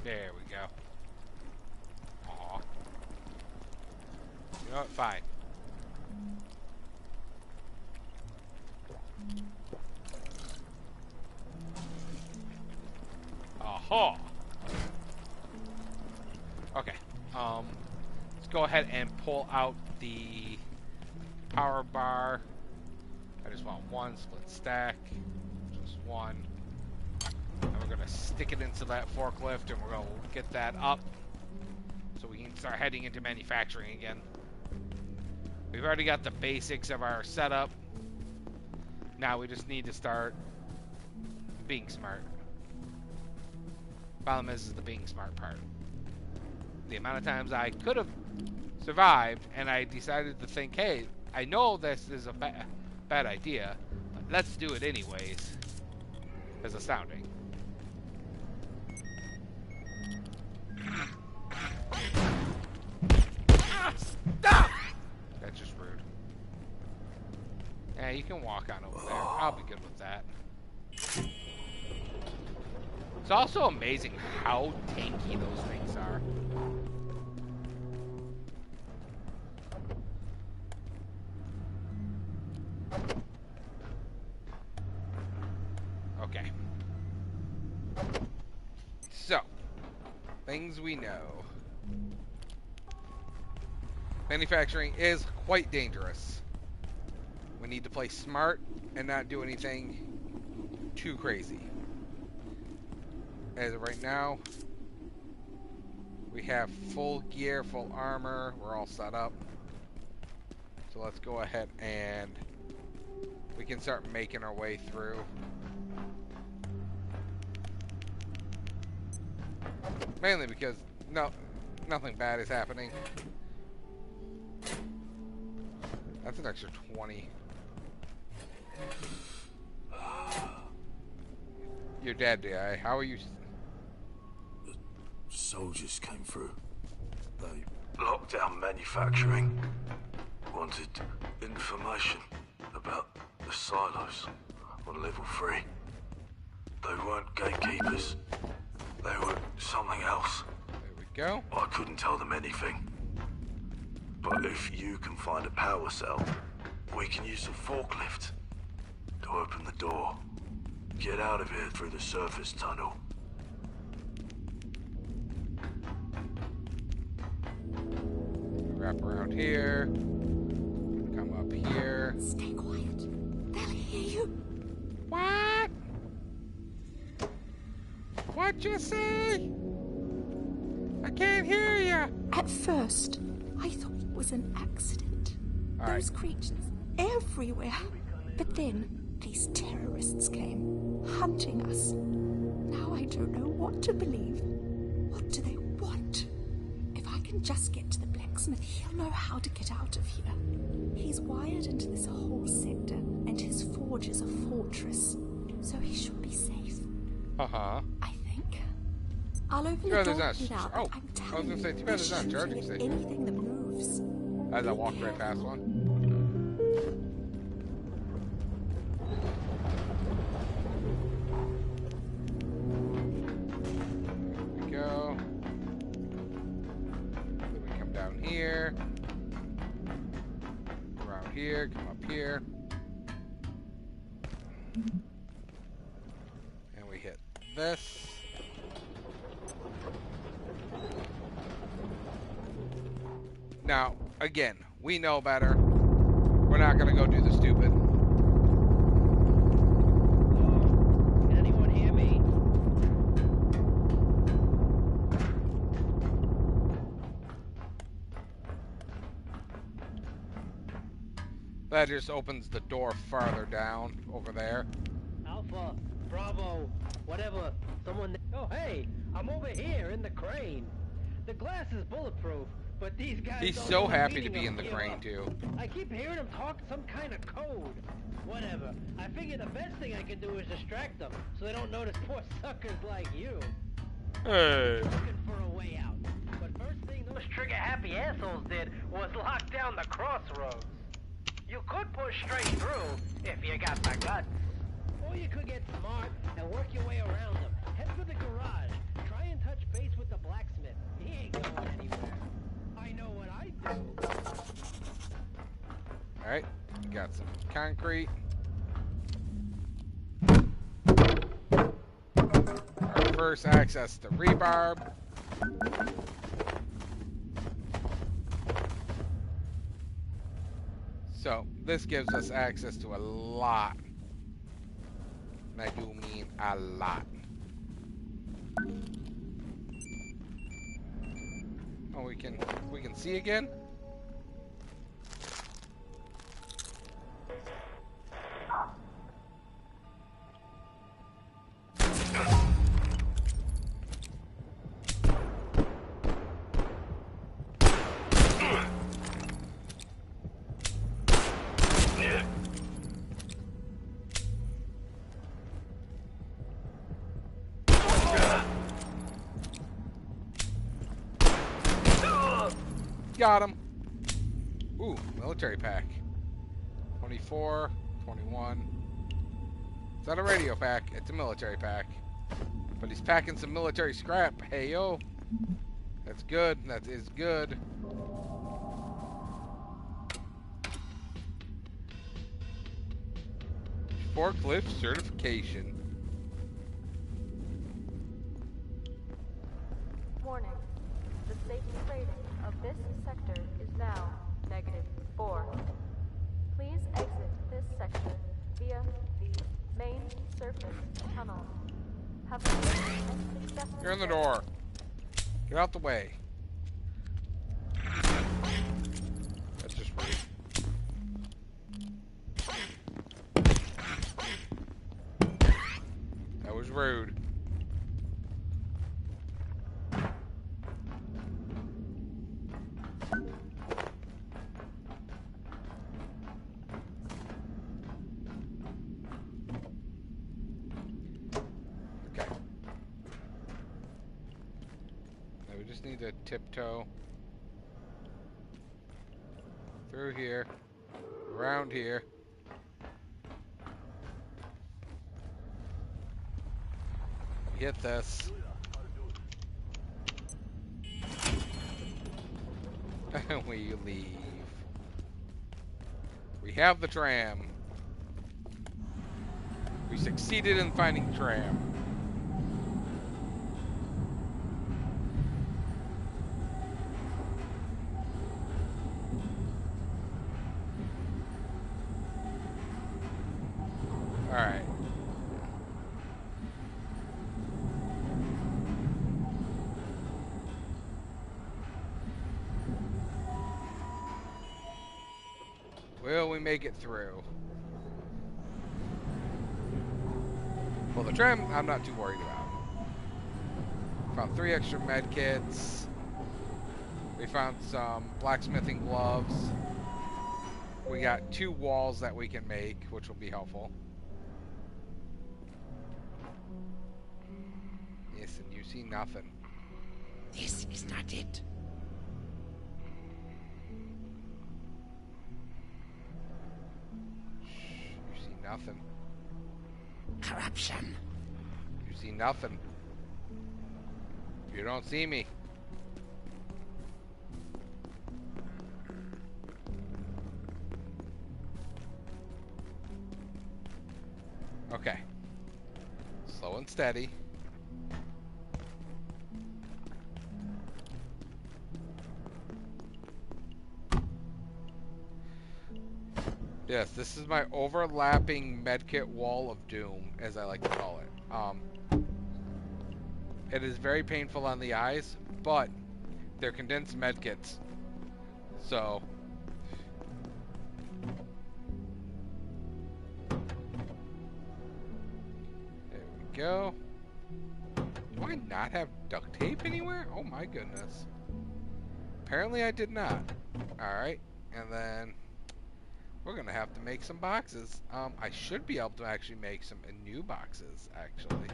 There we go. Aw. You know what? Fine. Aha! Okay. Let's go ahead and pull out the power bar. I just want one split stack. Just one. And we're gonna stick it into that forklift and we're gonna get that up so we can start heading into manufacturing again. We've already got the basics of our setup. Now we just need to start being smart. Problem is the being smart part. The amount of times I could have survived and I decided to think, hey, I know this is a bad idea, but let's do it anyways, is astounding. Stop! That's just rude. Yeah, you can walk on over there. I'll be good with that. It's also amazing how tanky those things are. Okay. So, things we know. Manufacturing is quite dangerous. We need to play smart and not do anything too crazy. As of right now, we have full gear, full armor, we're all set up. So let's go ahead and we can start making our way through. Mainly because nothing bad is happening. That's an extra 20. You're dead, DI. How are you? The soldiers came through. They locked down manufacturing. Wanted information about the silos on level 3. They weren't gatekeepers. They were something else. There we go. I couldn't tell them anything. But if you can find a power cell, we can use a forklift to open the door. Get out of here through the surface tunnel. Wrap around here. Come up here. Stay quiet. They'll hear you. What? What'd you say? I can't hear you. At first, I thought it was an accident. Those creatures everywhere. But then these terrorists came, hunting us. Now I don't know what to believe. What do they want? If I can just get to the blacksmith, he'll know how to get out of here. He's wired into this whole sector, and his forge is a fortress. So he should be safe. Uh-huh. I think. I'll open the door without, but I'm telling you, too bad there's not a charging station. Anything that moves. As I walk right past one. There we go. Then we come down here. Around here, come up here. And we hit this. Now, again, we know better. We're not gonna go do the stupid. Can anyone hear me? That just opens the door farther down over there. Alpha, Bravo, whatever. Someone. Oh, hey, I'm over here in the crane. The glass is bulletproof, but these guys He's don't so know the happy to meaning be in of the give crane up. too. I keep hearing him talk some kind of code. Whatever. I figure the best thing I can do is distract them, so they don't notice poor suckers like you. Hey. Looking for a way out. But first thing those trigger-happy assholes did was lock down the crossroads. You could push straight through if you got the guts. Or you could get smart and work your way around them. Head for the garage. Try and touch base with the blacksmith. He ain't going anywhere. I know what I do. Alright, got some concrete. Our first access to rebarb. So, this gives us access to a lot. And I do mean a lot. Oh, we can see again? Got him. Ooh, military pack. 24, 21. It's not a radio pack, it's a military pack. But he's packing some military scrap. Hey, yo. That's good. That is good. Forklift certification. Warning. The safety rating of this sector is now -4. Please exit this sector via the main surface tunnel. Have a safe and successful You're in the day. door. Get out the way. That's just rude. That was rude. Need to tiptoe through here, around here. We hit this. And we leave. We have the tram. We succeeded in finding tram. Alright. Will we make it through? Well, the tram, I'm not too worried about. Found 3 extra med kits. We found some blacksmithing gloves. We got 2 walls that we can make, which will be helpful. Yes, and you see nothing. This is not it. You see nothing. Corruption. You see nothing. You don't see me. Okay. Slow and steady. Yes, this is my overlapping medkit wall of doom, as I like to call it. It is very painful on the eyes, but they're condensed medkits. So there we go. Do I not have duct tape anywhere? Oh my goodness. Apparently I did not. Alright, and then we're gonna have to make some boxes. I should be able to actually make some new boxes, actually.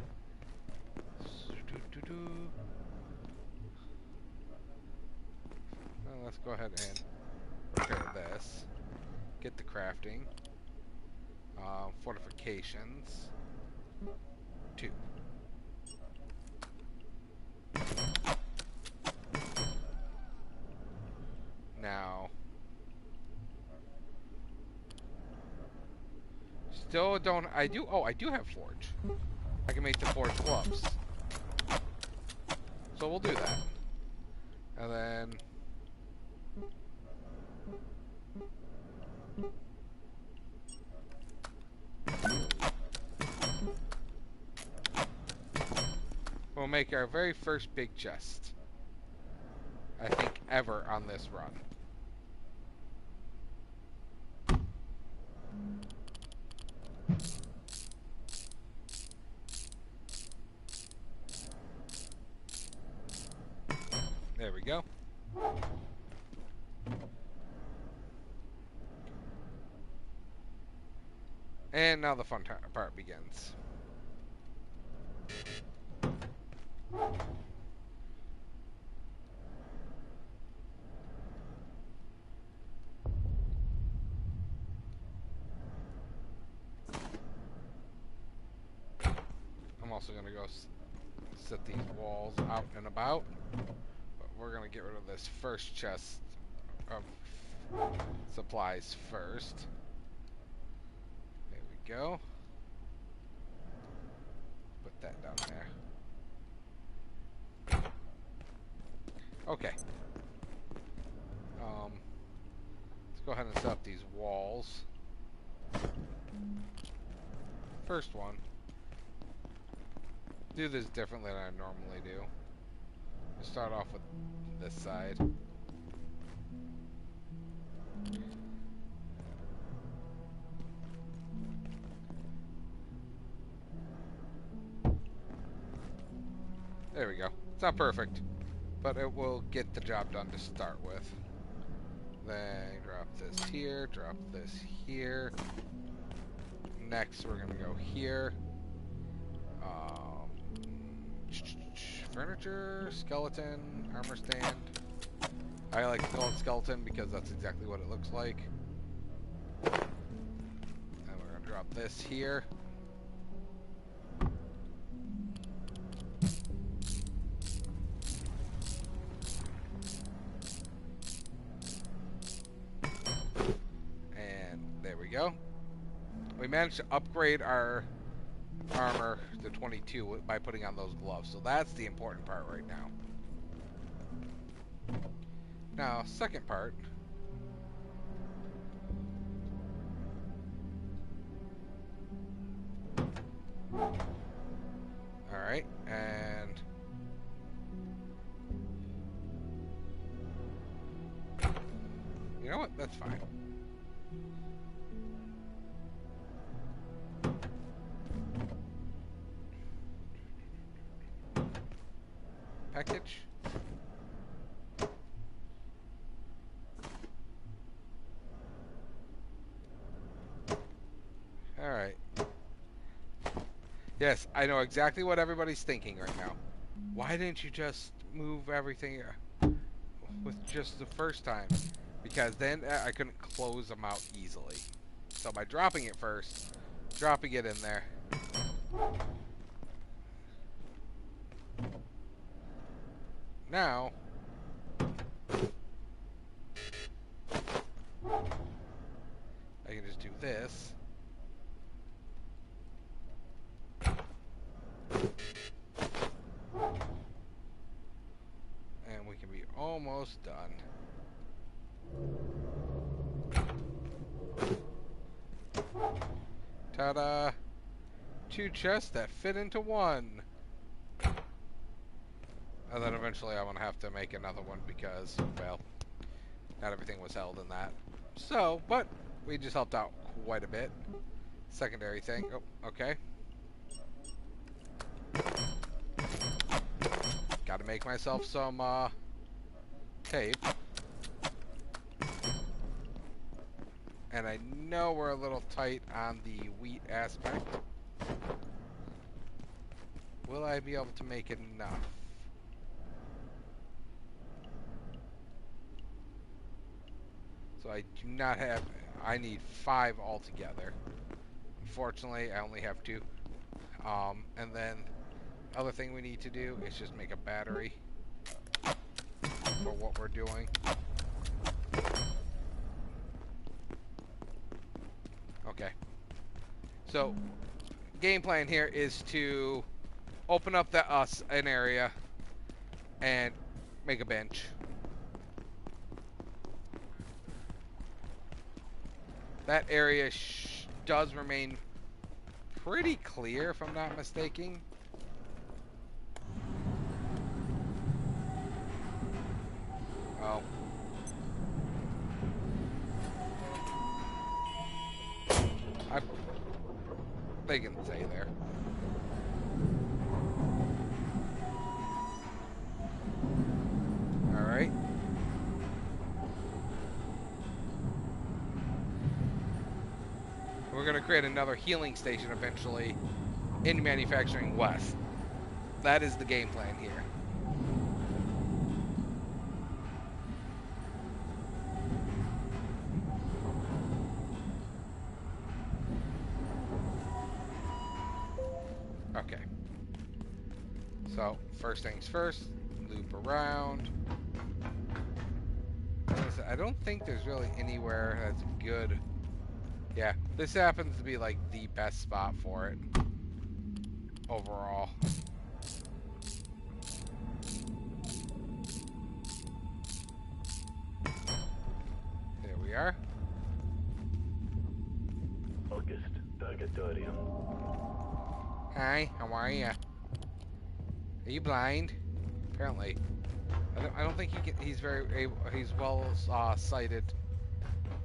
Well, let's go ahead and repair this. Get the crafting. Fortifications. 2. Now, still don't, I do have forge. I can make the forge gloves. So we'll do that. And then we'll make our very first big chest, I think, ever on this run. There we go. And now the fun part begins. I'm also going to go set these walls out and about. But we're going to get rid of this first chest of supplies first. There we go. Put that down there. Okay. Let's go ahead and set up these walls. First one. Do this differently than I normally do. We'll start off with this side. There we go. It's not perfect, but it will get the job done to start with. Then drop this here, drop this here. Next, we're gonna go here. Furniture, skeleton, armor stand. I like to call it skeleton because that's exactly what it looks like. And we're gonna drop this here. And there we go. We managed to upgrade our armor to 22 by putting on those gloves, so that's the important part right now. Now, second part. Alright, and you know what? That's fine. Package. Alright. Yes, I know exactly what everybody's thinking right now. Why didn't you just move everything with just the first time? Because then I couldn't close them out easily. So by dropping it first, dropping it in there. Now, I can just do this. And we can be almost done. Ta-da! 2 chests that fit into one. And then eventually I'm going to have to make another one because, well, not everything was held in that. So, but we just helped out quite a bit. Secondary thing. Oh, okay. Got to make myself some tape. And I know we're a little tight on the wheat aspect. Will I be able to make enough? So I do not have... I need 5 altogether. Unfortunately, I only have 2. And then other thing we need to do is just make a battery for what we're doing. Okay. So, game plan here is to open up an area and make a bench. That area does remain pretty clear, if I'm not mistaken. Oh. They can stay there. Alright. We're going to create another healing station eventually in Manufacturing West. That is the game plan here. Okay. So, first things first, loop around. I don't think there's really anywhere that's good. Yeah, this happens to be like the best spot for it overall. There we are. August, Purgatorium. Hi, how are ya? Are you blind? Apparently. I don't think he's very able, he's well sighted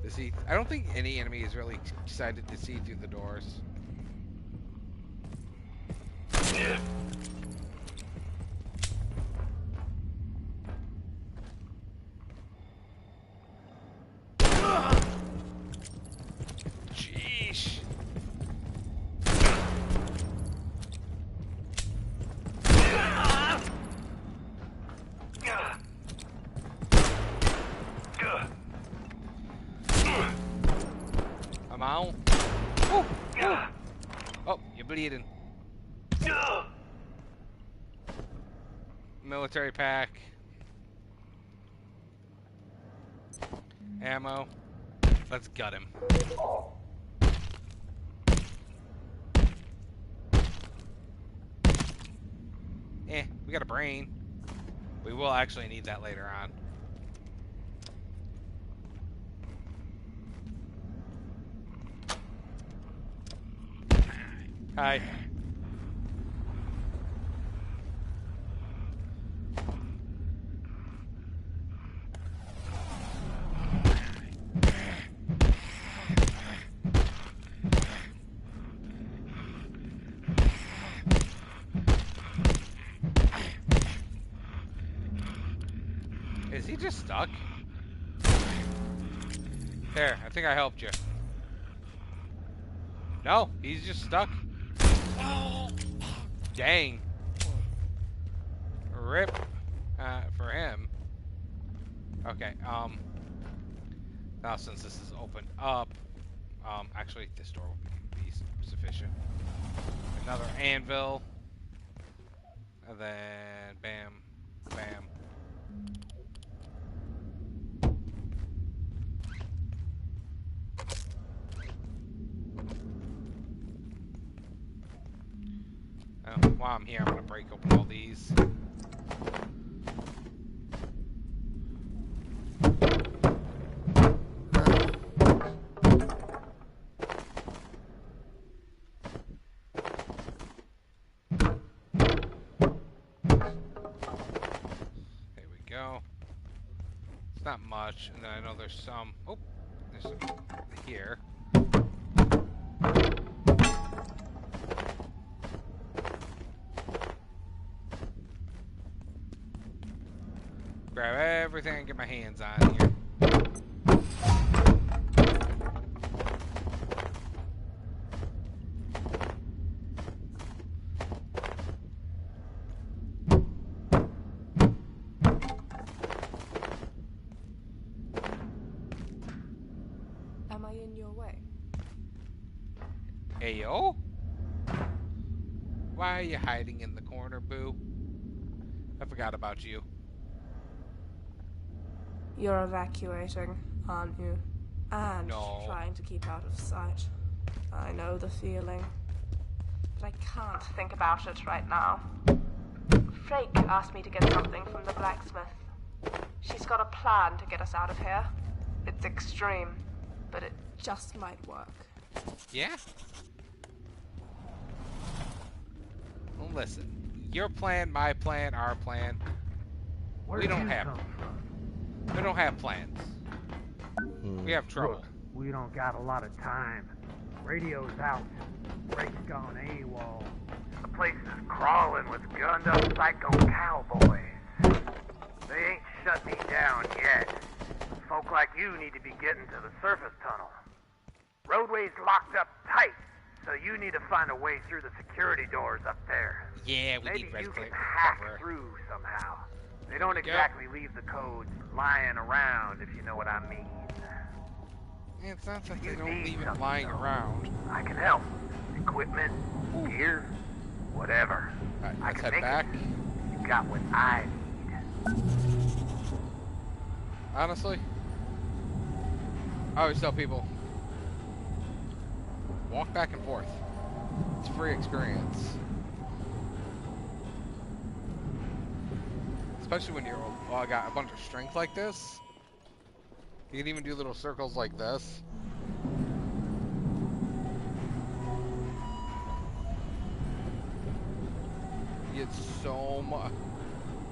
to see. I don't think any enemy is really sighted to see through the doors. Yeah. Jeez. I'm out. Oh, oh. Oh, you're bleeding. Military pack. Ammo. Let's gut him. We got a brain. We will actually need that later on. Hi. Is he just stuck? There, I think I helped you. No, he's just stuck. Dang. Rip for him. Okay, now since this is opened up, actually this door will be sufficient. Another anvil. And then bam, bam. While I'm here, I'm gonna break open all these. There we go. It's not much, and then I know there's some. Oh, there's some here. Grab everything I can get my hands on here. way. Ayo? Why are you hiding in the corner, Boo? I forgot about you. You're evacuating, aren't you? And trying to keep out of sight. I know the feeling. But I can't think about it right now. Frake asked me to get something from the blacksmith. She's got a plan to get us out of here. It's extreme, but it just might work. Yeah? Well, listen. Your plan, my plan, our plan. We don't have plans. We have trouble. Look, we don't got a lot of time. Radio's out. Frake's gone AWOL. The place is crawling with gunned-up psycho cowboys. They ain't shut me down yet. Folk like you need to be getting to the surface tunnel. Roadway's locked up tight, so you need to find a way through the security doors up there. Yeah, we Maybe need red you plate can hack cover. through somehow. They don't exactly leave the codes lying around, if you know what I mean. Yeah, it sounds like they don't leave it lying around. I can help. Equipment, gear, whatever. Alright, I let's can head make back. it. You got what I need. Honestly, I always tell people, walk back and forth. It's a free experience. Especially when you're got a bunch of strength like this. You can even do little circles like this. You get so much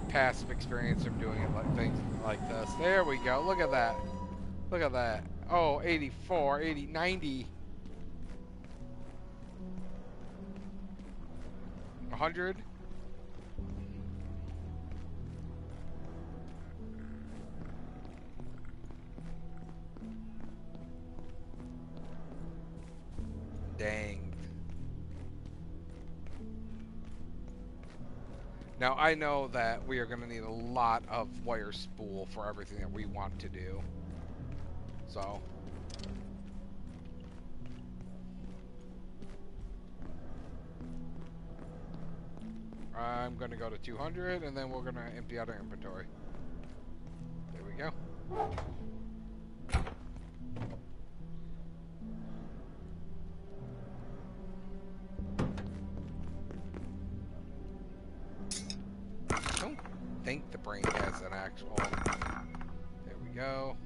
passive experience from doing it like things like this. There we go. Look at that. Look at that. Oh, 84, 80, 90. 100. Dang. Now, I know that we are going to need a lot of wire spool for everything that we want to do. So. I'm going to go to 200, and then we're going to empty out our inventory. There we go. I don't think the brain has an actual... There we go.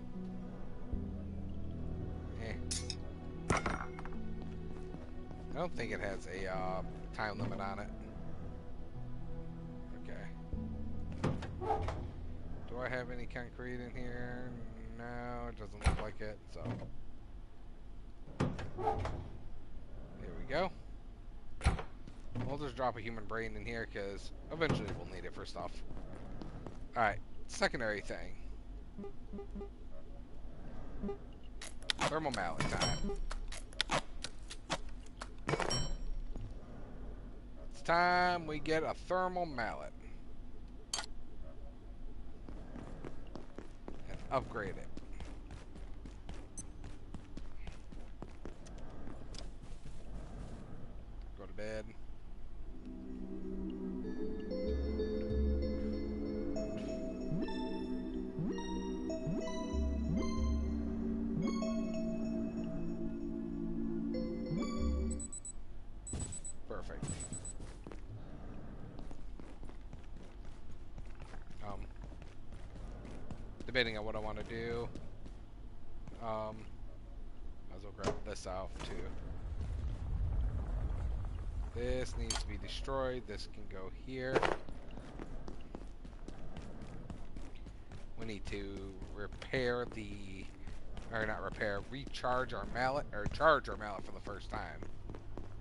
I don't think it has a time limit on it. Do I have any concrete in here? No, it doesn't look like it, so. Here we go. We'll just drop a human brain in here, because eventually we'll need it for stuff. Alright, secondary thing. Thermal mallet time. It's time we get a thermal mallet. Upgrade it. Go to bed. Perfect. Debating on what I want to do. Might as well grab this out too. This needs to be destroyed. This can go here. We need to repair the, or not repair, recharge our mallet, or charge our mallet for the first time.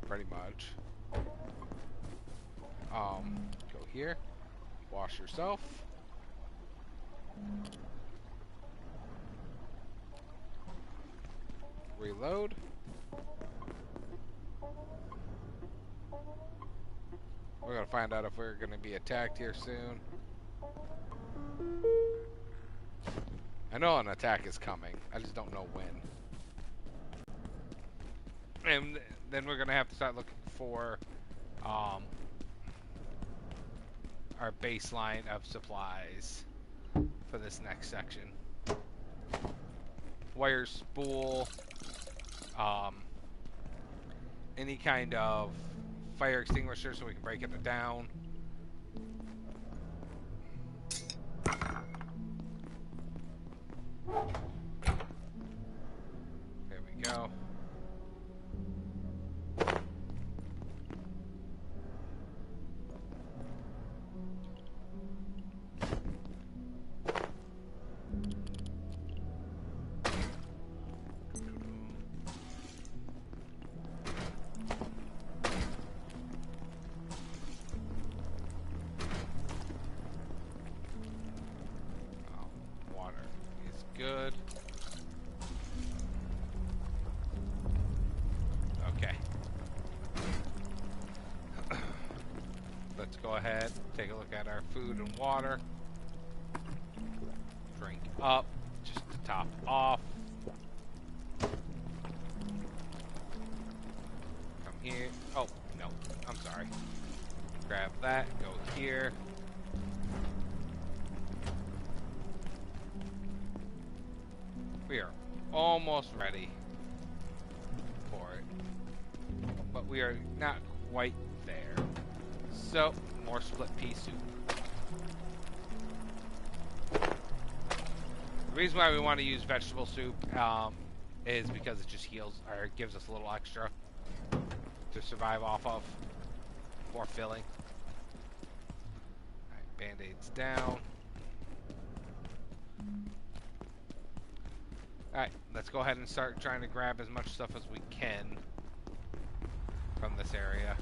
Pretty much. Go here. Wash yourself. Reload. We're gonna find out if we're gonna be attacked here soon. I know an attack is coming. I just don't know when. And then we're gonna have to start looking for our baseline of supplies for this next section. Wire spool, any kind of fire extinguisher so we can break it down. There we go. Good. Okay. Let's go ahead, take a look at our food and water. Drink up, just to top off. Come here. Oh, no. I'm sorry. Grab that, go here. We are almost ready for it, but we are not quite there. So, more split pea soup. The reason why we want to use vegetable soup is because it just heals, or gives us a little extra to survive off of. More filling. Alright, band-aids down. Alright, let's go ahead and start trying to grab as much stuff as we can from this area.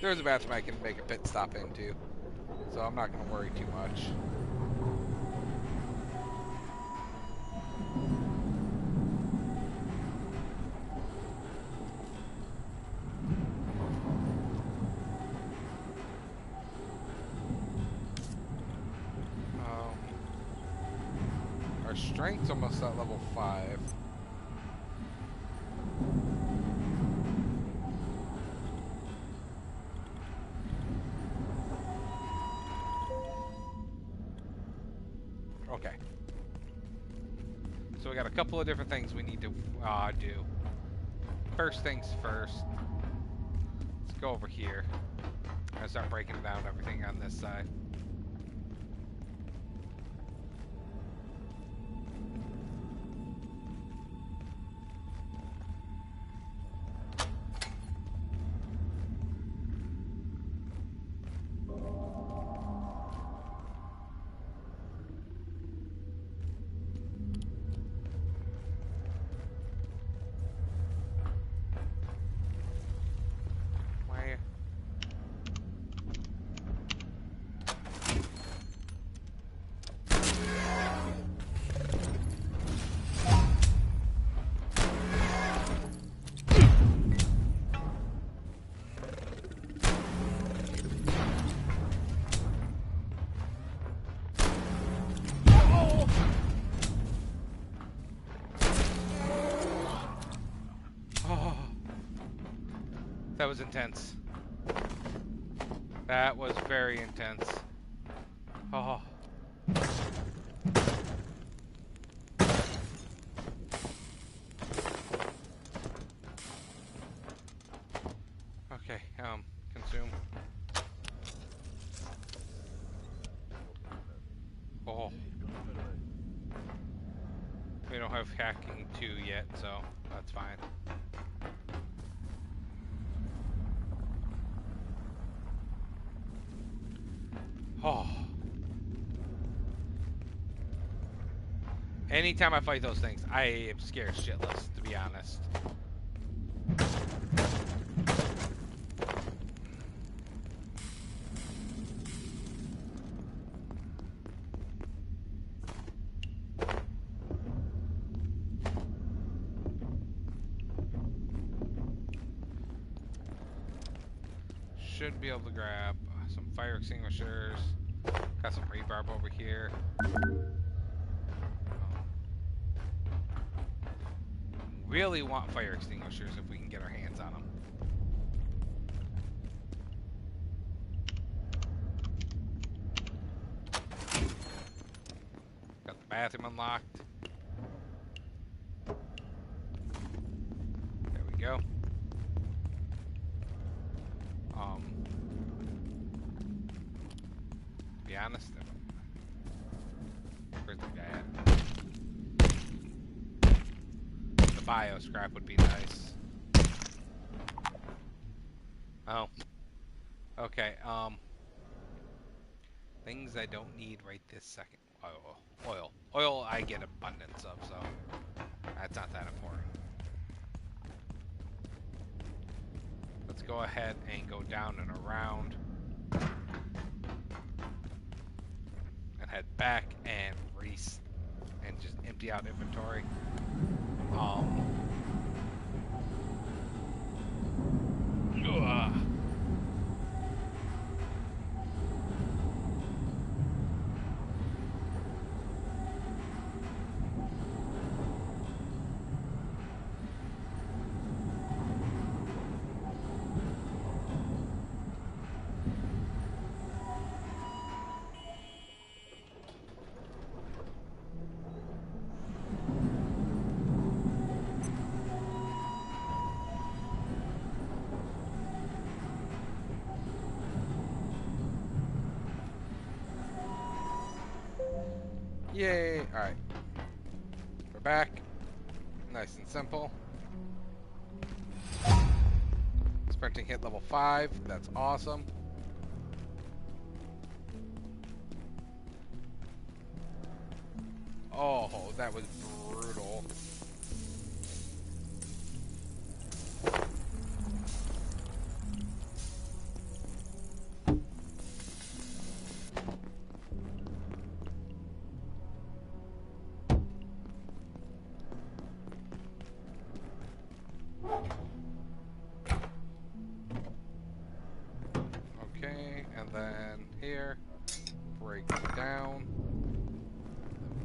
There's a bathroom I can make a pit stop into, so I'm not going to worry too much. Our strength's almost at level 5. Okay. So we got a couple of different things we need to do. First things first. Let's go over here. I'm gonna start breaking down everything on this side. That was intense. That was very intense. Oh. Okay, consume. Oh. We don't have hacking 2 yet, so that's fine. Oh. Anytime I fight those things, I am scared shitless, to be honest. should be able to grab some fire extinguishers. Got some rebarb over here. Really want fire extinguishers if we can get our hands on them. Got the bathroom unlocked. There we go. To be honest, where's the guy at? The bio scrap would be nice. Oh. Okay, things I don't need right this second. Oil I get abundance of, so that's not that important. Let's go ahead and go down and around. And head back and and just empty out inventory. Yay! Alright. We're back. Nice and simple. Sprinting hit level 5. That's awesome. Oh, that was brutal.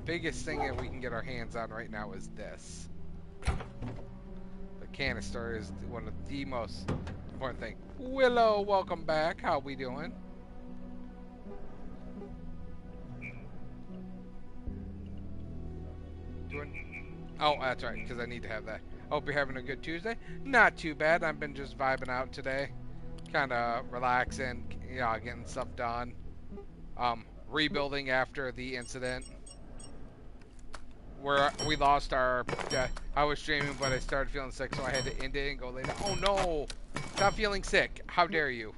Biggest thing that we can get our hands on right now is this. The canister is one of the most important things. Willow, welcome back. How we doing? Oh, that's right, because I need to have that. Hope you're having a good Tuesday. Not too bad. I've been just vibing out today. Kind of relaxing, getting stuff done. Rebuilding after the incident. Where we lost our... I was streaming, but I started feeling sick, so I had to end it and go lay down. Oh, no! Not feeling sick. How dare you?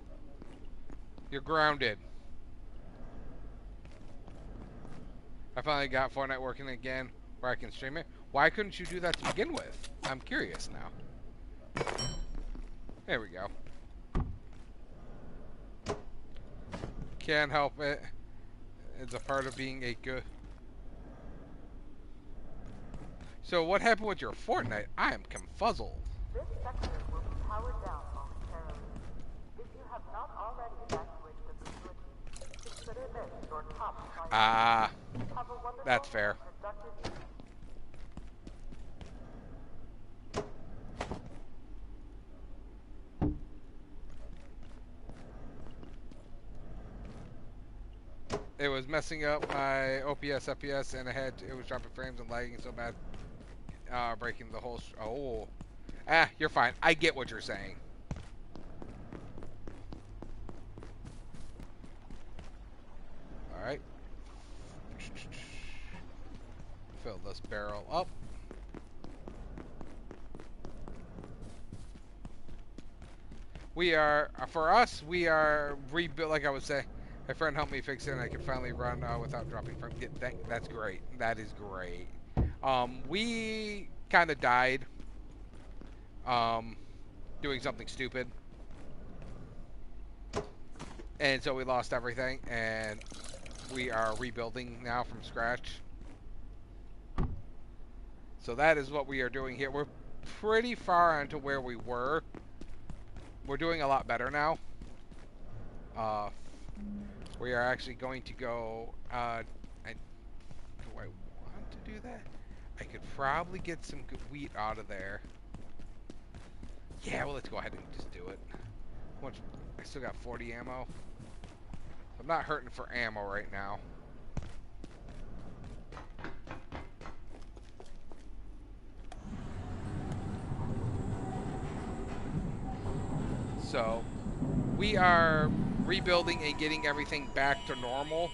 You're grounded. I finally got Fortnite working again, where I can stream it. Why couldn't you do that to begin with? I'm curious now. There we go. Can't help it. It's a part of being a good... So what happened with your Fortnite? I am confuzzled. This sector will be powered down momentarily. If you have not already evacuated the facility, consider this your top priority. That's fair. It was messing up my OPS, FPS, and it was dropping frames and lagging so bad. Breaking the whole... you're fine. I get what you're saying. Alright. Fill this barrel up. For us, we are rebuilt, like I was saying. My friend helped me fix it, and I can finally run without dropping frames. That's great. That is great. We kind of died doing something stupid, and so we lost everything, and we are rebuilding now from scratch. So that is what we are doing here. We're pretty far into where we were. We're doing a lot better now. We are actually going to go. Do I want to do that? I could probably get some good wheat out of there. Yeah, well, let's go ahead and just do it. How much? I still got 40 ammo. I'm not hurting for ammo right now. So, we are rebuilding and getting everything back to normal.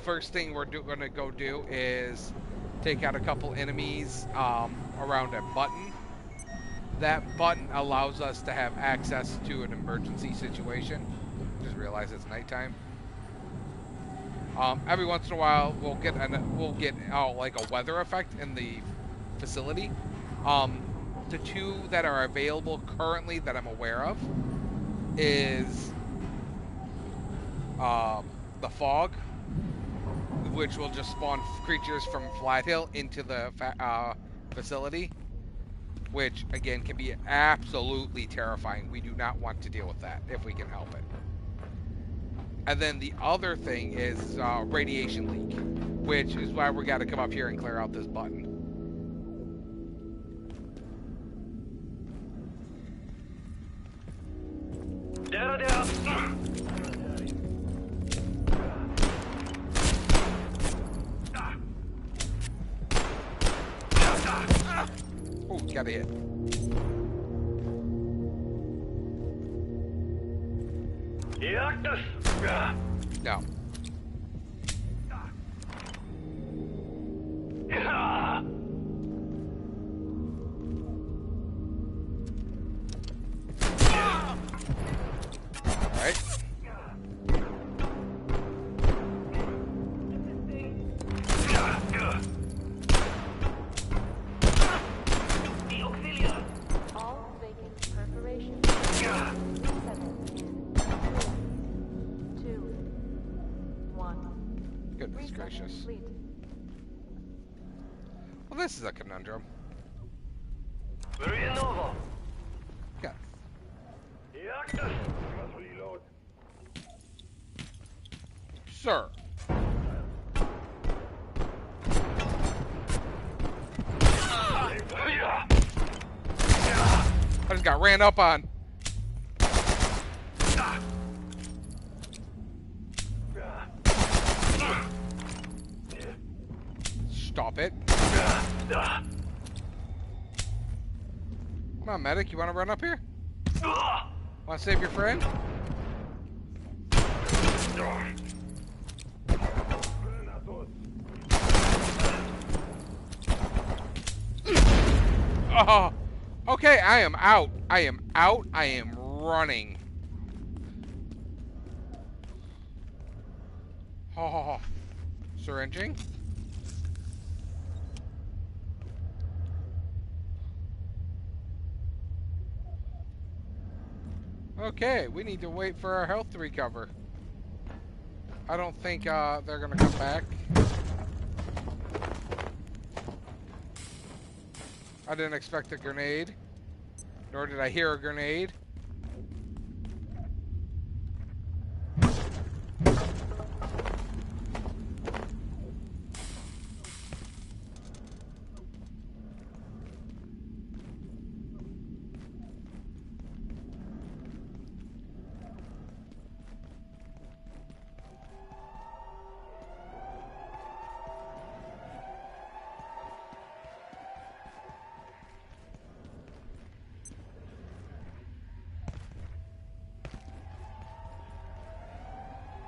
First thing we're going to go do is take out a couple enemies around a button. That button allows us to have access to an emergency situation. Just realize it's nighttime. Every once in a while, we'll get like a weather effect in the facility. The two that are available currently that I'm aware of is the fog, which will just spawn creatures from Flat Hill into the facility, which again can be absolutely terrifying. We do not want to deal with that if we can help it. And then the other thing is radiation leak, which is why we got to come up here and clear out this button. Oh, got a hit. No. Alright. All vacant perforations. 2, 1. Goodness Reset gracious. complete. Well, this is a conundrum. Yeah. Sir. I just got ran up on. Stop it. Come on, medic. You want to run up here? Want to save your friend? Oh, okay. I am out. I am out. I am running. Oh, syringing. Okay, we need to wait for our health to recover. I don't think they're gonna come back. I didn't expect a grenade, nor did I hear a grenade.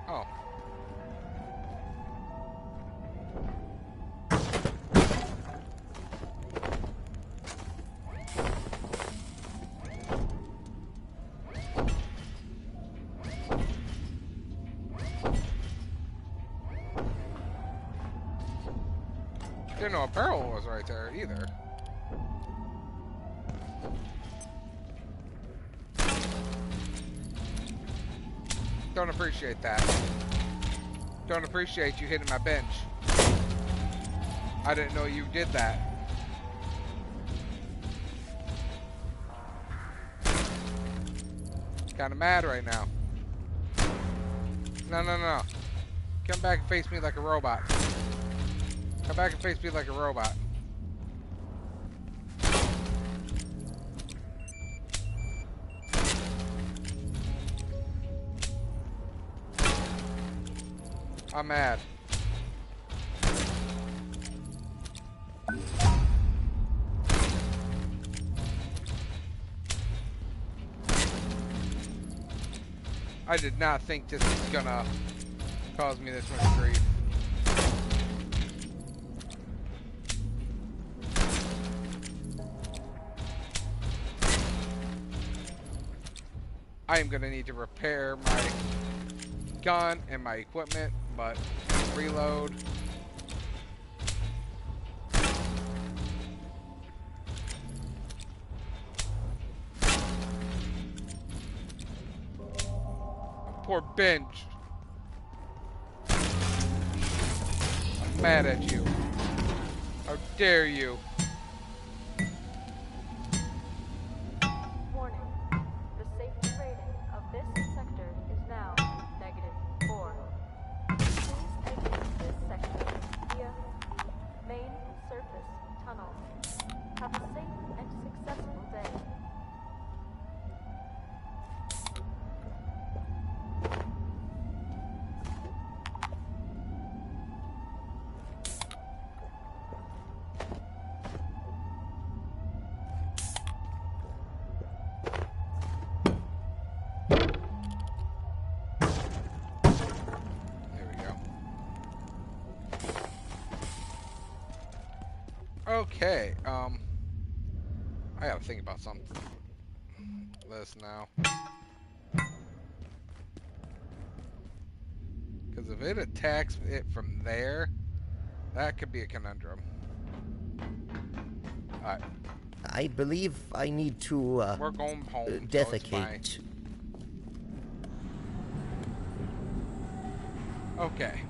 Oh. Didn't know a barrel was right there either. Don't appreciate that. Don't appreciate you hitting my bench. I didn't know you did that. Kinda mad right now. No, no, no. Come back and face me like a robot. Come back and face me like a robot. I'm mad. I did not think this was gonna cause me this much grief. I am gonna need to repair my gun and my equipment, but reload. Poor Bench. I'm mad at you. How dare you? Warning. The safety rating of this sector is now -4. Please exit this sector via the main surface tunnel. Have a safe and successful day. Okay, I gotta think about something. This now. Because if it attacks it from there, that could be a conundrum. Alright. I believe I need to, we're going home. defecate. So okay.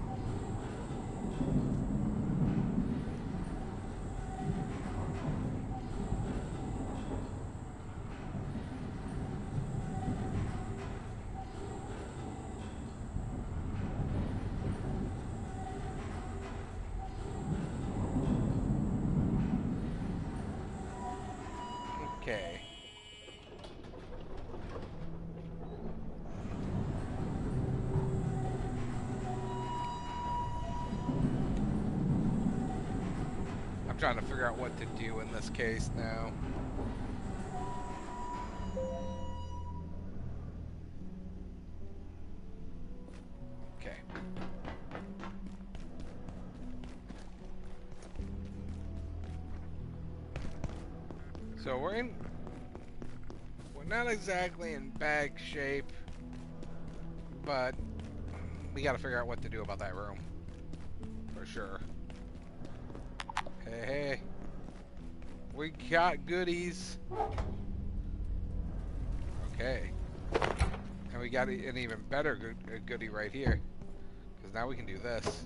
Okay. I'm trying to figure out what to do in this case now. Okay. So we're not exactly in bad shape, but we gotta figure out what to do about that room. For sure. Hey, hey. We got goodies. Okay. And we got an even better goodie right here. Because now we can do this.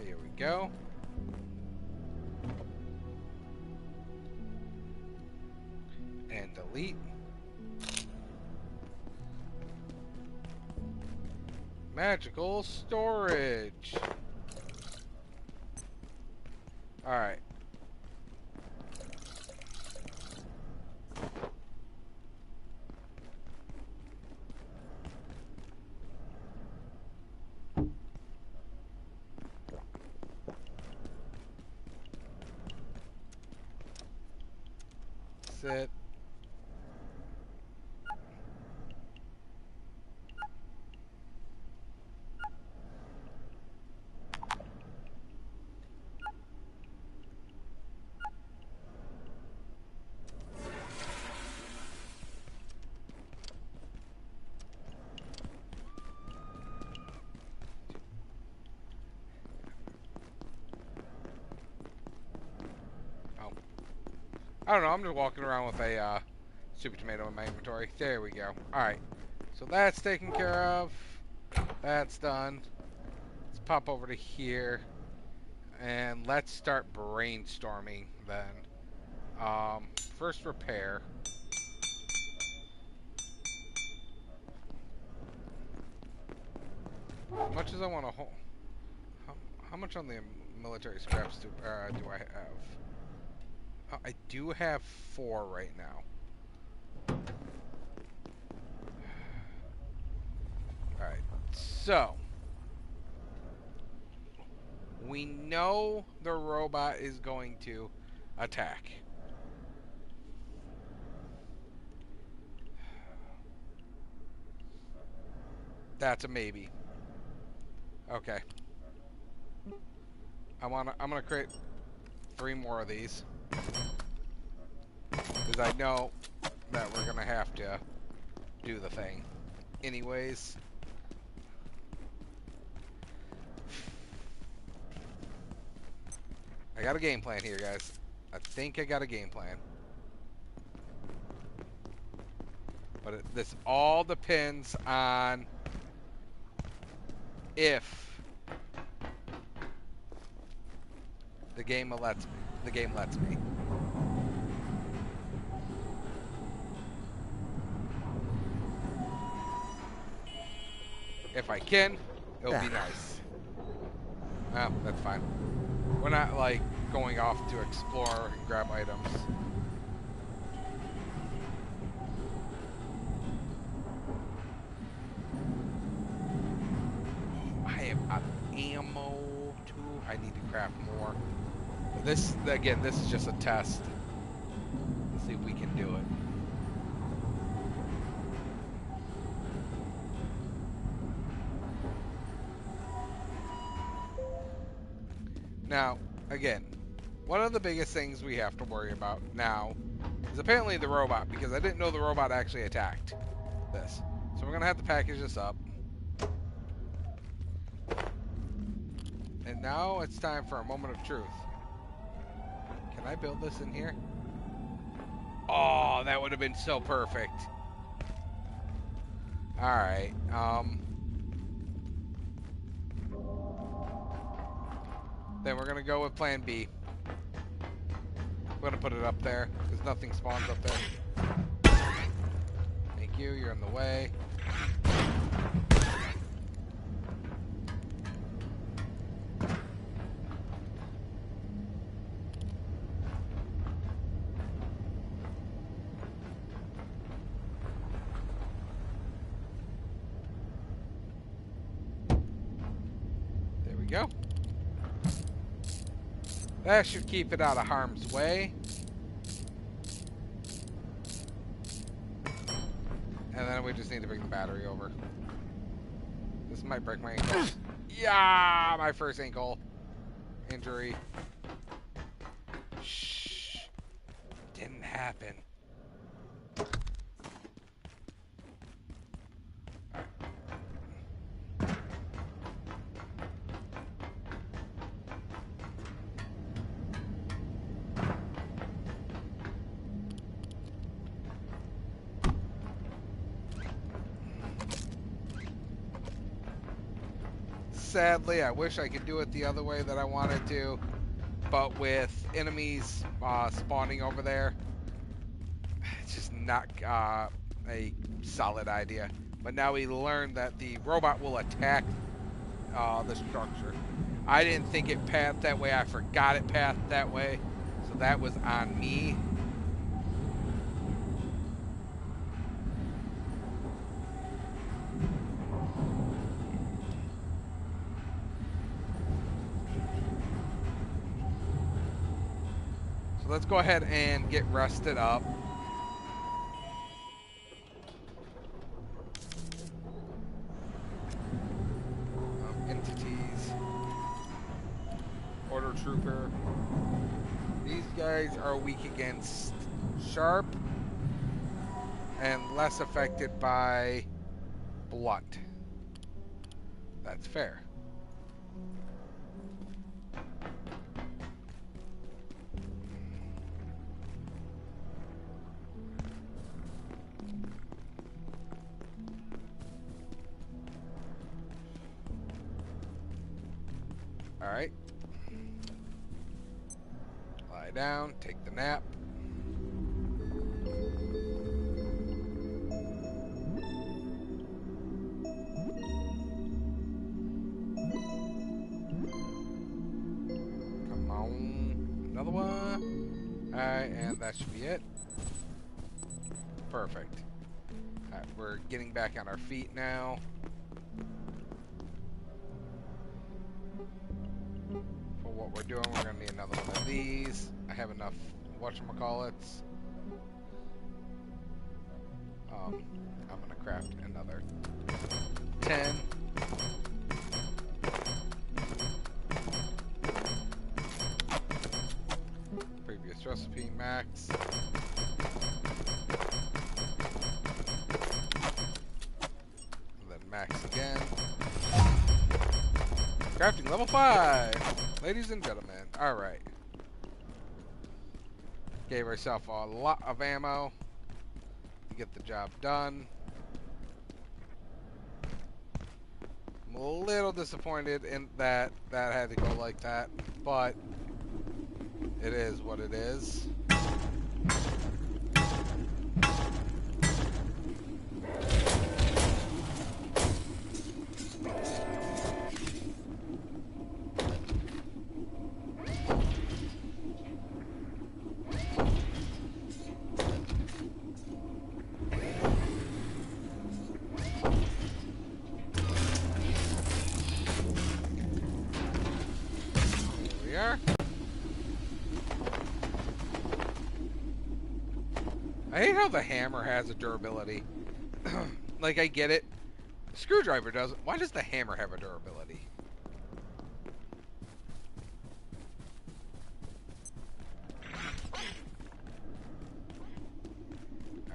Here we go. And delete. Magical storage. Alright. Sit. I don't know, I'm just walking around with a super tomato in my inventory. There we go. Alright. So that's taken care of. That's done. Let's pop over to here. And let's start brainstorming then. First repair. As much as I want to hold... How much on the military scraps do I have? I do have 4 right now. Alright, so... we know the robot is going to attack. That's a maybe. Okay. I'm gonna create 3 more of these. Because I know that we're gonna have to do the thing. Anyways. I got a game plan here, guys. I think I got a game plan. But this all depends on if the game lets me. If I can, it'll be nice. Well, that's fine. We're not like going off to explore and grab items. I have ammo too. I need to craft more. This, again, this is just a test. Let's see if we can do it. Now, again, one of the biggest things we have to worry about now is apparently the robot, because I didn't know the robot actually attacked this. So we're going to have to package this up. And now it's time for a moment of truth. Can I build this in here? Oh, that would have been so perfect. Alright, then we're gonna go with plan B. I'm gonna put it up there, because nothing spawns up there. Thank you, you're in the way. There we go. That should keep it out of harm's way. And then we just need to bring the battery over. This might break my ankle. Yeah, my first ankle injury. Shh. Didn't happen. Sadly, I wish I could do it the other way that I wanted to, but with enemies spawning over there, it's just not a solid idea. But now we learned that the robot will attack the structure. I didn't think it pathed that way. I forgot it pathed that way, so that was on me. So let's go ahead and get rested up. Entities. Order Trooper. These guys are weak against sharp and less affected by blunt. That's fair. Alright. Lie down, take the nap. Come on. Another one. Alright, and that should be it. Perfect. Alright, we're getting back on our feet now. For what we're doing, we're going to need another one of these. I have enough whatchamacallits. I'm going to craft another 10. Previous recipe, max. And then max again. Crafting level 5! Ladies and gentlemen. Alright. Gave ourselves a lot of ammo to get the job done. I'm a little disappointed in that had to go like that, but it is what it is. I hate how the hammer has a durability. Like, I get it. The screwdriver doesn't. Why does the hammer have a durability?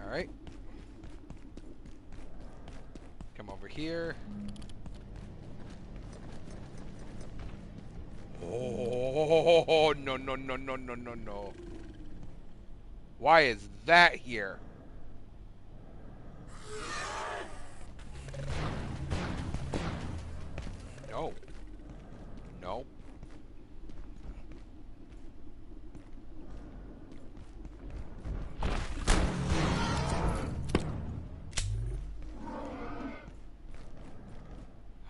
Alright. Come over here. Oh, no, no, no, no, no, no, no. Why is that here? No. No.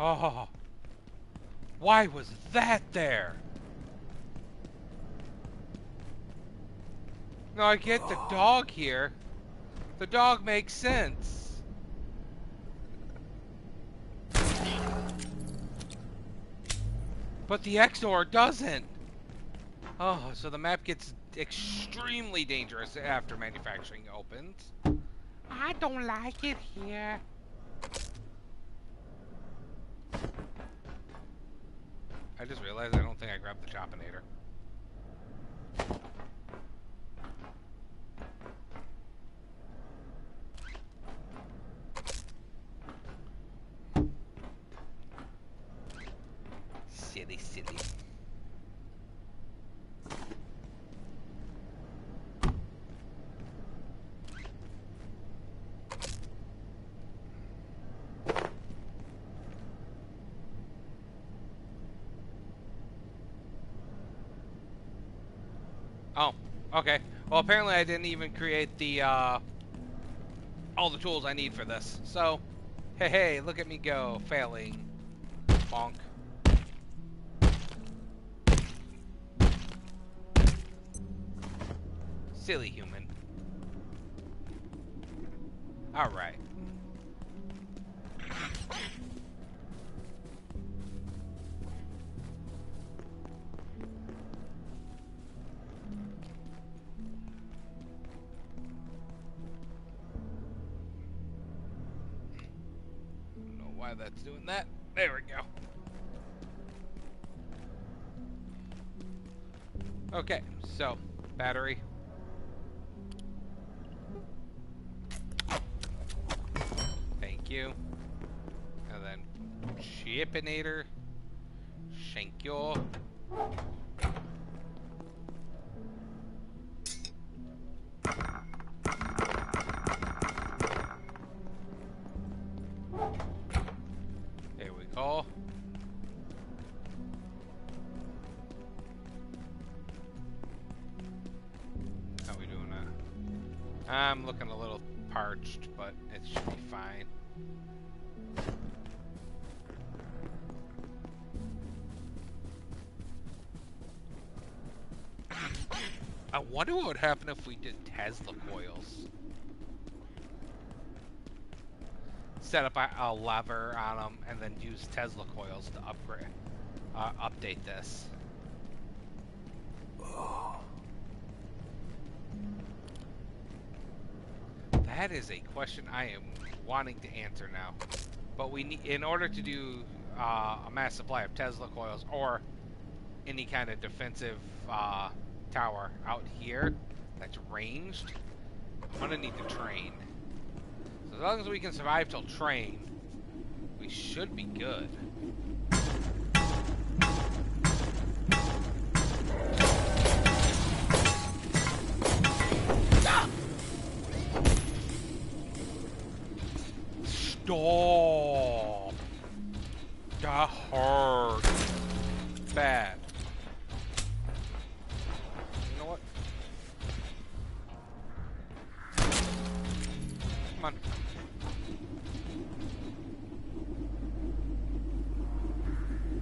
Oh. Why was that there? No, I get the dog here. The dog makes sense. But the XOR doesn't. Oh, so the map gets extremely dangerous after manufacturing opens. I don't like it here. I just realized I don't think I grabbed the Choppinator. Silly, silly. Oh, okay. Well, apparently I didn't even create the, all the tools I need for this. So, hey, look at me go, failing. Bonk. Silly human. Alright. Don't know why that's doing that. There we go. Okay, so, battery. Thank you. And then, Chipinator. Thank you. There we go. I'm looking a little parched, but it should be fine. I wonder what would happen if we did Tesla coils. Set up a lever on them and then use Tesla coils to update this. That is a question I am wanting to answer now. But we need, in order to do a mass supply of Tesla coils or any kind of defensive tower out here that's ranged, I'm gonna need to train. So as long as we can survive till train, we should be good. Stop! That hurt. Bad. You know what? Come on.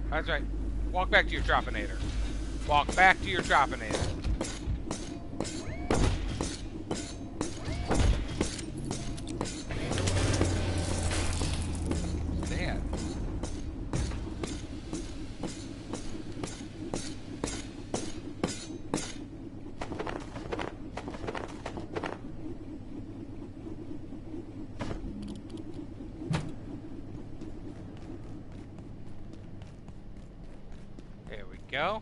That's right. Walk back to your Tropinator. Walk back to your Tropinator. Stand. There we go.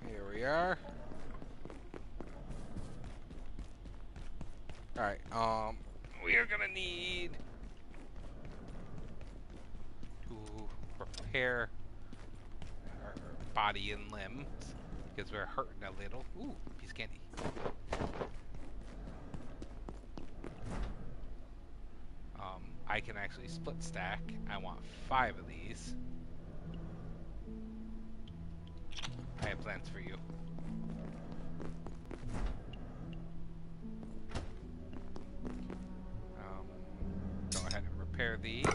Here we are. Alright, we are gonna need to repair our body and limbs because we're hurting a little. Ooh, piece of candy. I can actually split stack. I want 5 of these. I have plans for you. Go ahead and repair these.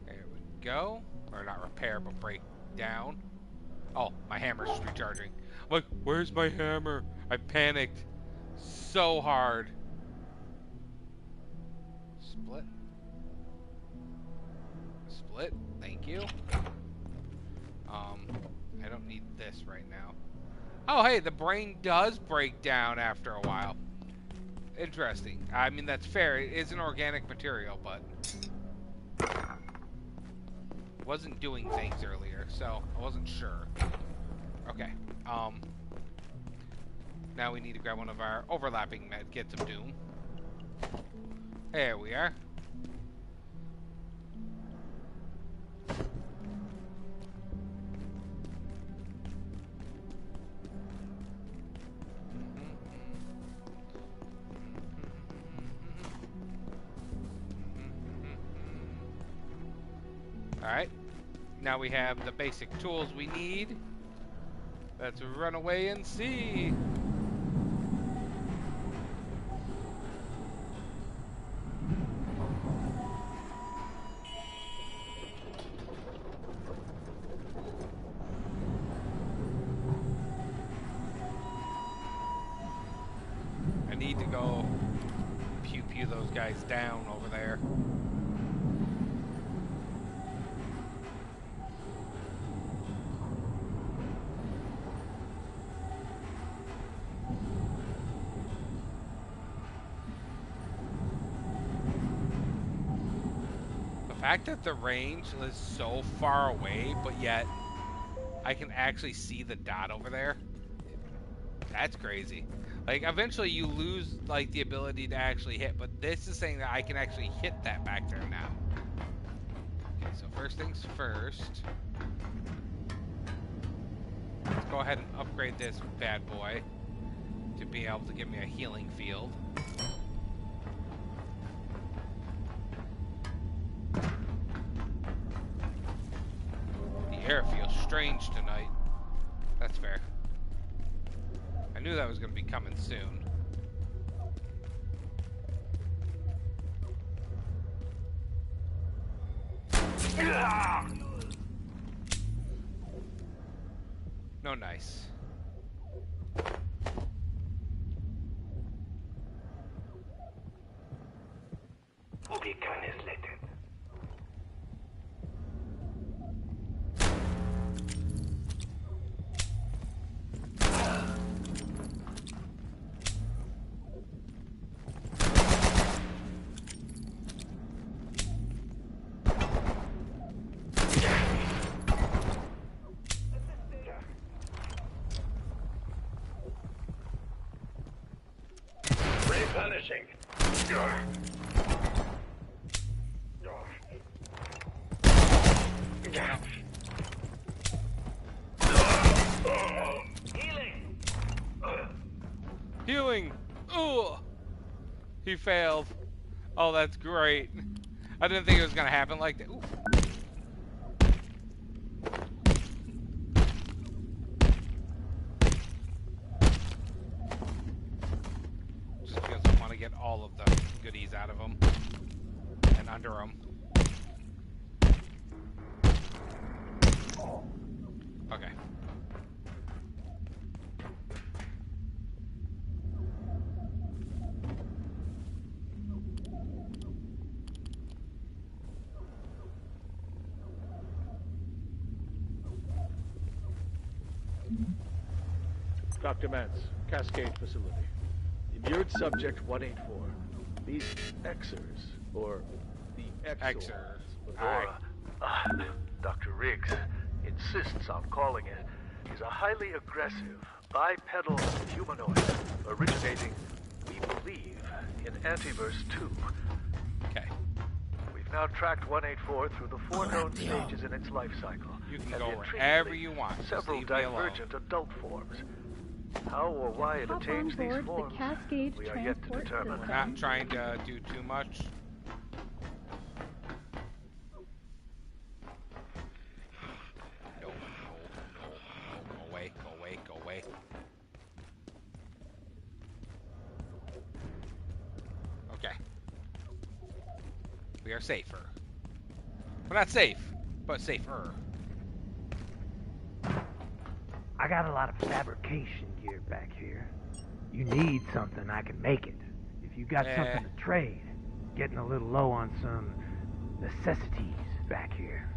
There we go. Or not repair, but break down. Oh, my hammer's just recharging. I'm like, where's my hammer? I panicked so hard. Split. Split. Thank you. I don't need this right now. Oh, hey, the brain does break down after a while. Interesting. I mean, that's fair. It is an organic material, but wasn't doing things earlier, so I wasn't sure. Okay. Now we need to grab one of our overlapping medkits of doom. There we are. Alright, now we have the basic tools we need. Let's run away and see. I need to go pew those guys down over there. The fact that the range is so far away, but yet I can actually see the dot over there, that's crazy. Like, eventually you lose, like, the ability to actually hit, but this is saying that I can actually hit that back there now. Okay, so first things first. Let's go ahead and upgrade this bad boy. to be able to give me a healing field. The air feels strange tonight. That's fair. I knew that was going to be coming soon. No nice. Beacon is lit. Replenishing. Healing! Ugh! He failed. Oh, that's great. I didn't think it was gonna happen like that. Ooh. Just because I want to get all of the goodies out of him and under him. Okay. Dr. Mance, Cascade Facility. Immured Subject 184. These Xers, or the Xers. Alright. Dr. Riggs insists on calling it, is a highly aggressive, bipedal humanoid originating, we believe, in Antiverse 2. Okay. We've now tracked 184 through the 4 known stages in its life cycle. You can go wherever you want. Several divergent adult forms. How or why it attains these forms, we are yet to determine. We're not trying to do too much. No, go away, go away, go away. Okay. We are safer. We're not safe, but safer. I got a lot of fabrication gear back here. You need something, I can make it. If you got something to trade, getting a little low on some necessities back here.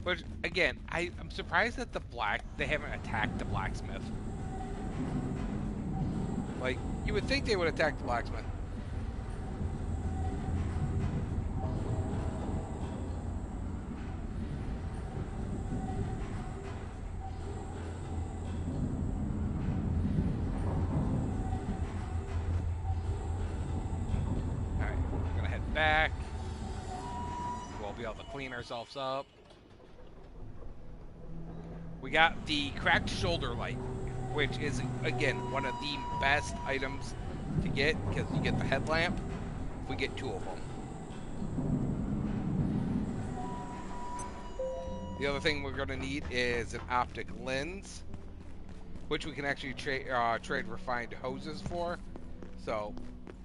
But again, I'm surprised that they haven't attacked the blacksmith. Like, you would think they would attack the blacksmith. Back. We'll be able to clean ourselves up. We got the cracked shoulder light, which is, again, one of the best items to get, because you get the headlamp if we get 2 of them. The other thing we're going to need is an optic lens, which we can actually trade refined hoses for. So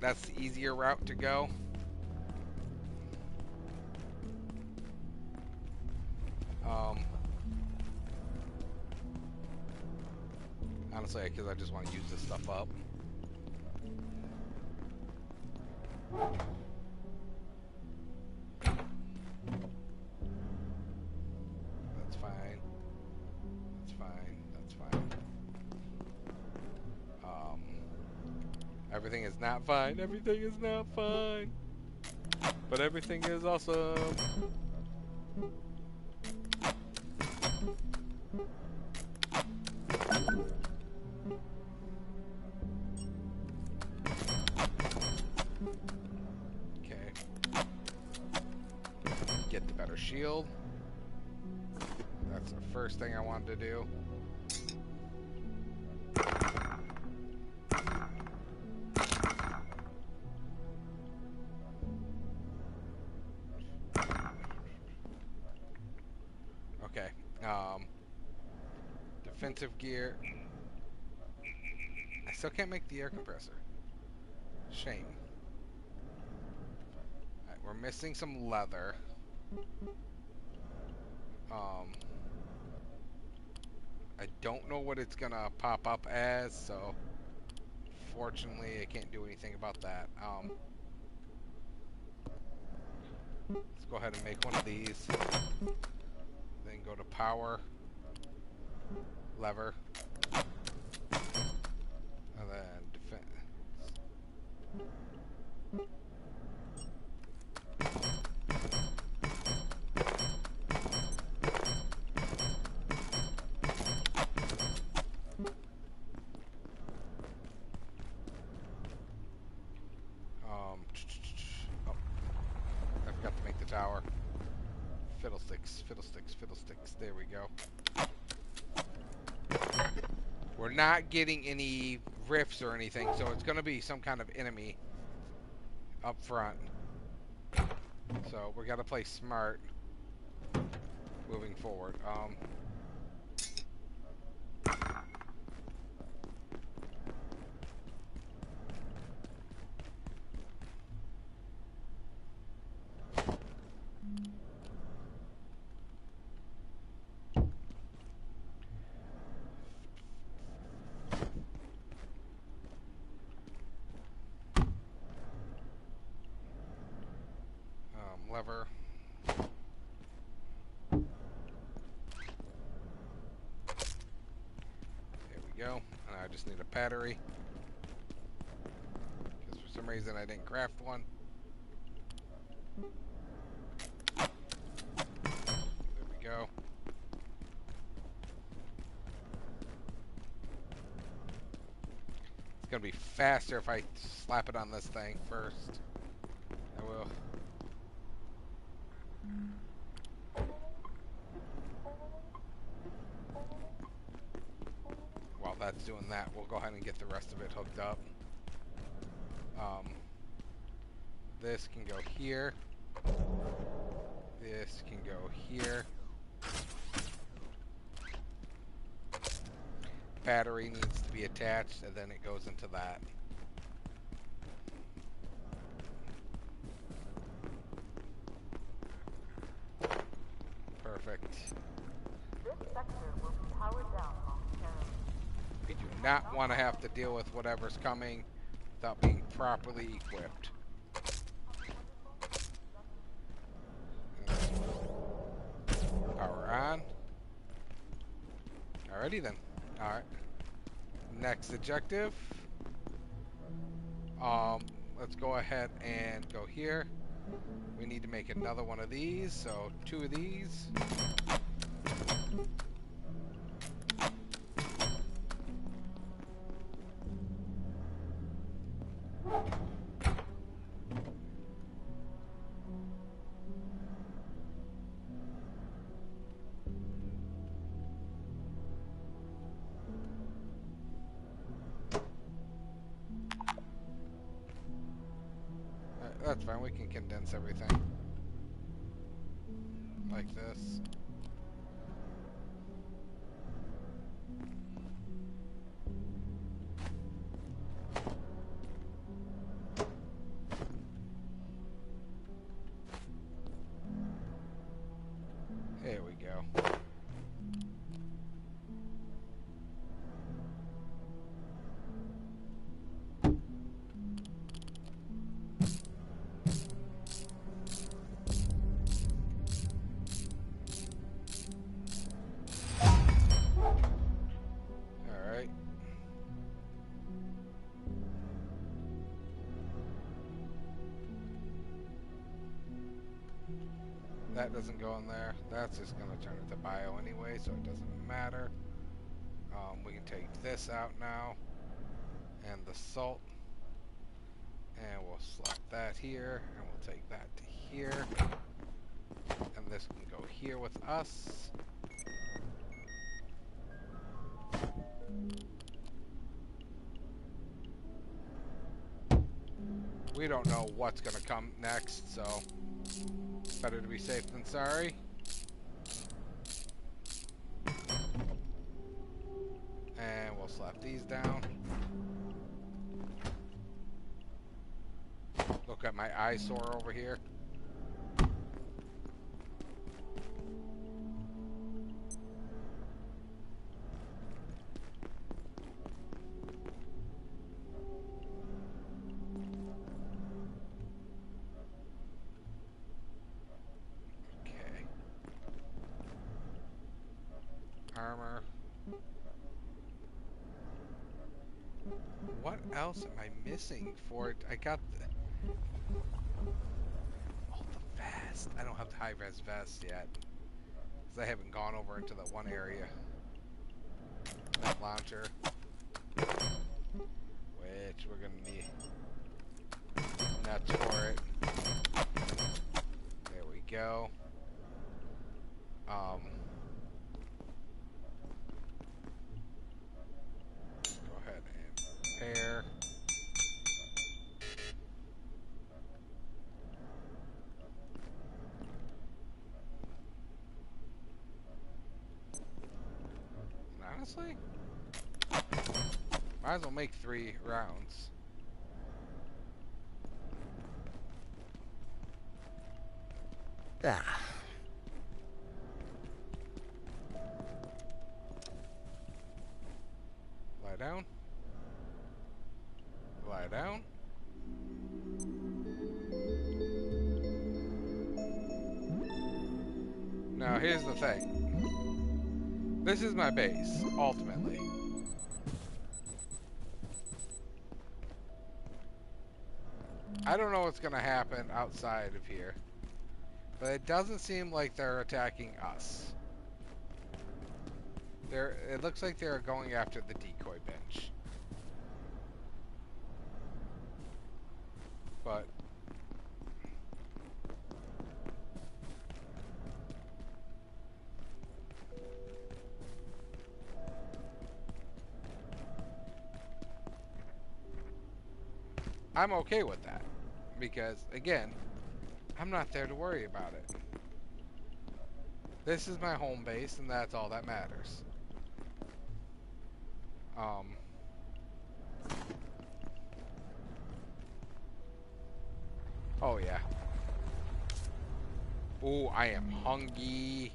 that's the easier route to go. Honestly, because I just want to use this stuff up. That's fine. That's fine. That's fine. Everything is not fine. Everything is not fine. But everything is awesome. Get the better shield. first thing I wanted to do. Okay. Defensive gear. I still can't make the air compressor. Shame. Alright, we're missing some leather. I don't know what it's gonna pop up as, so fortunately I can't do anything about that. Let's go ahead and make one of these. Then go to power, lever, and then defense. Oh, I forgot to make the tower. Fiddlesticks, fiddlesticks, fiddlesticks. There we go. We're not getting any rifts or anything, so it's going to be some kind of enemy up front. So we got to play smart moving forward. Lever. There we go. And I just need a battery. Because for some reason I didn't craft one. There we go. It's going to be faster if I slap it on this thing first. I will. While that's doing that, we'll go ahead and get the rest of it hooked up. This can go here. This can go here. Battery needs to be attached, and then it goes into that. Perfect. This sector will be powered down momentarily. We do not want to have to deal with whatever's coming without being properly equipped. Power on. Alrighty then. Alright. Next objective. Let's go ahead and go here. We need to make another one of these, so 2 of these. That's fine, we can condense everything. Like this. There we go. That doesn't go in there. That's just going to turn it to bio anyway, so it doesn't matter. We can take this out now. And the salt. And we'll slap that here. And we'll take that to here. And this can go here with us. We don't know what's gonna come next, so better to be safe than sorry. And we'll slap these down. Look at my eyesore over here. Armor. What else am I missing for it? I got the... Oh, the vest. I don't have the high-res vest yet. Because I haven't gone over into that one area. That launcher. Which we're going to need nuts for it. There we go. Go ahead and repair. Honestly, might as well make 3 rounds. Ah. Lie down. Lie down. Now here's the thing. This is my base, ultimately. I don't know what's gonna happen outside of here, but it doesn't seem like they're attacking us. It looks like they're going after the decoy bench. But I'm okay with that, because again, I'm not there to worry about it. This is my home base, and that's all that matters. Oh yeah. Ooh, I am hungry.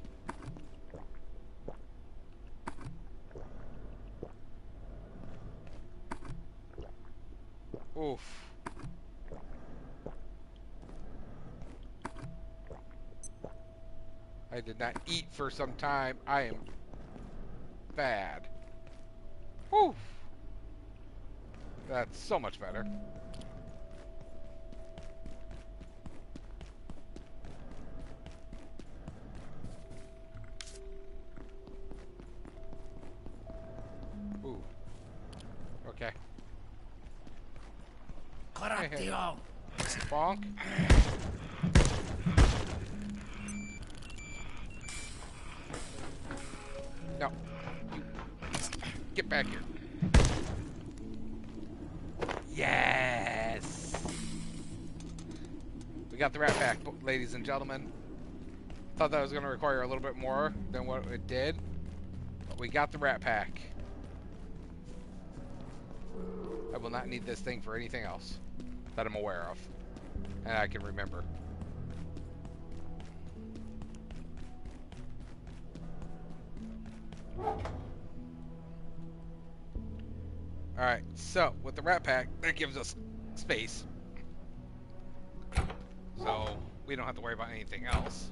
Oof. I did not eat for some time. I am bad. Oof. That's so much better. Ooh. Okay. Hey, hey. Bonk. No. You. Get back here. Yes! We got the rat pack, ladies and gentlemen. Thought that was going to require a little bit more than what it did, but we got the rat pack. I will not need this thing for anything else that I'm aware of, and I can remember. Alright, so with the rat pack, that gives us space. So we don't have to worry about anything else.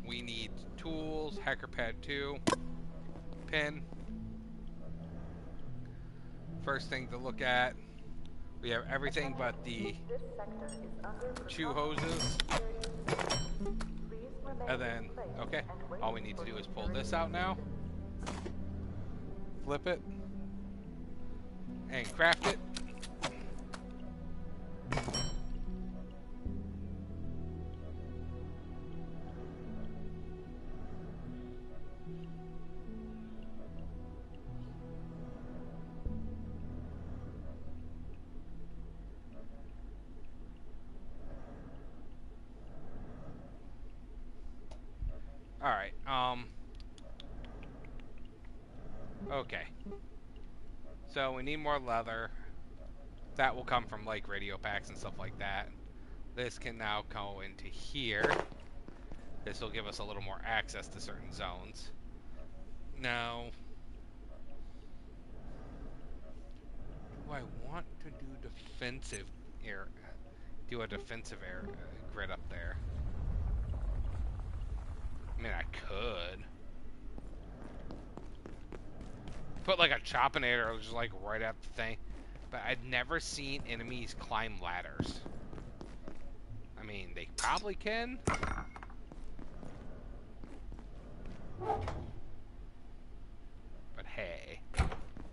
We need tools, hacker pad 2, pin. First thing to look at, we have everything but the chew hoses. And then, okay, all we need to do is pull this out now, flip it, and craft it. Alright, okay. So we need more leather. That will come from like radio packs and stuff like that. This can now go into here. This will give us a little more access to certain zones. Now, do I want to do defensive air? Do a defensive air grid up there? I mean, I could put like a choppinator just like right at the thing, but I've never seen enemies climb ladders. I mean, they probably can. But hey,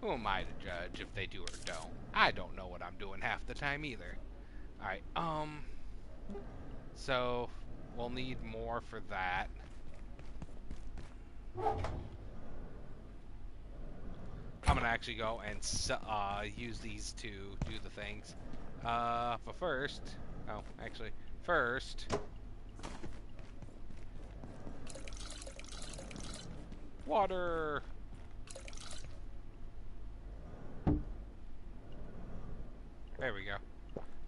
who am I to judge if they do or don't? I don't know what I'm doing half the time either. Alright, so we'll need more for that. I'm gonna actually go and use these to do the things. But first, water. There we go.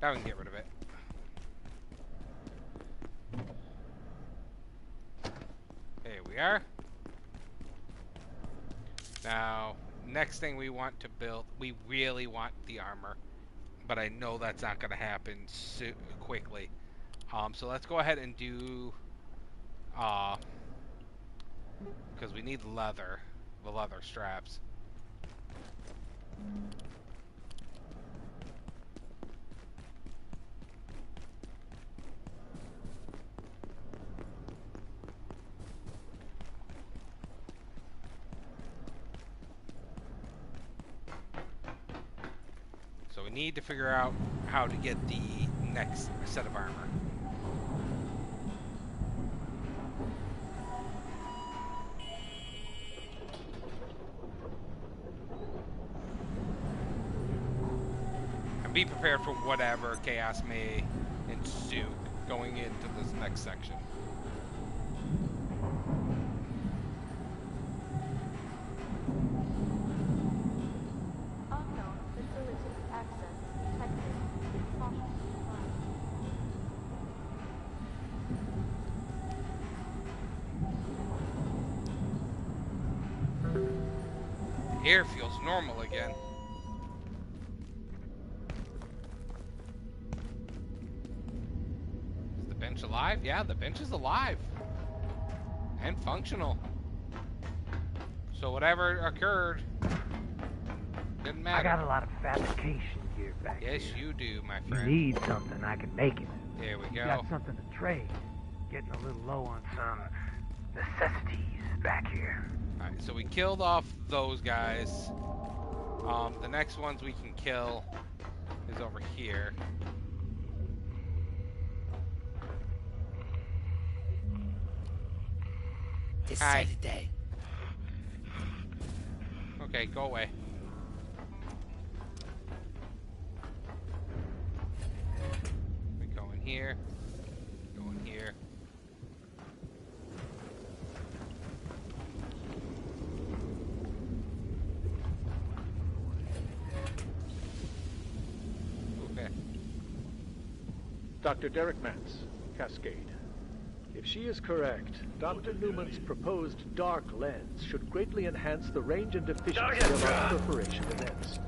Now we can get rid of it. There we are. Now, next thing we want to build, we really want the armor, but I know that's not going to happen quickly. So let's go ahead and do, because we need leather, the leather straps. So we need to figure out how to get the next set of armor. And be prepared for whatever chaos may ensue going into this next section. Air feels normal again. Is the bench alive? Yeah, the bench is alive. And functional. So whatever occurred, didn't matter. I got a lot of fabrication gear back here. Yes, you do, my If friend. you need something, I can make it. There we You go. got something to trade. Getting a little low on some necessities back here. Alright, so we killed off those guys. The next ones we can kill is over here. Hi. Okay, go away. We go in here. Go in here. Okay. Dr. Derek Mance, Cascade. If she is correct, Dr. Newman's proposed dark lens should greatly enhance the range and efficiency of our perforation events.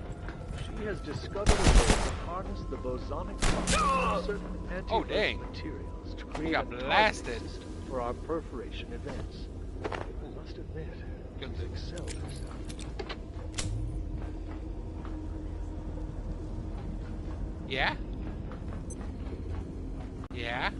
She has discovered a way to harness the bosonic properties of certain anti-rust materials to create a blasted system for our perforation events. I must admit, she's excelled herself. Yeah? Yeah?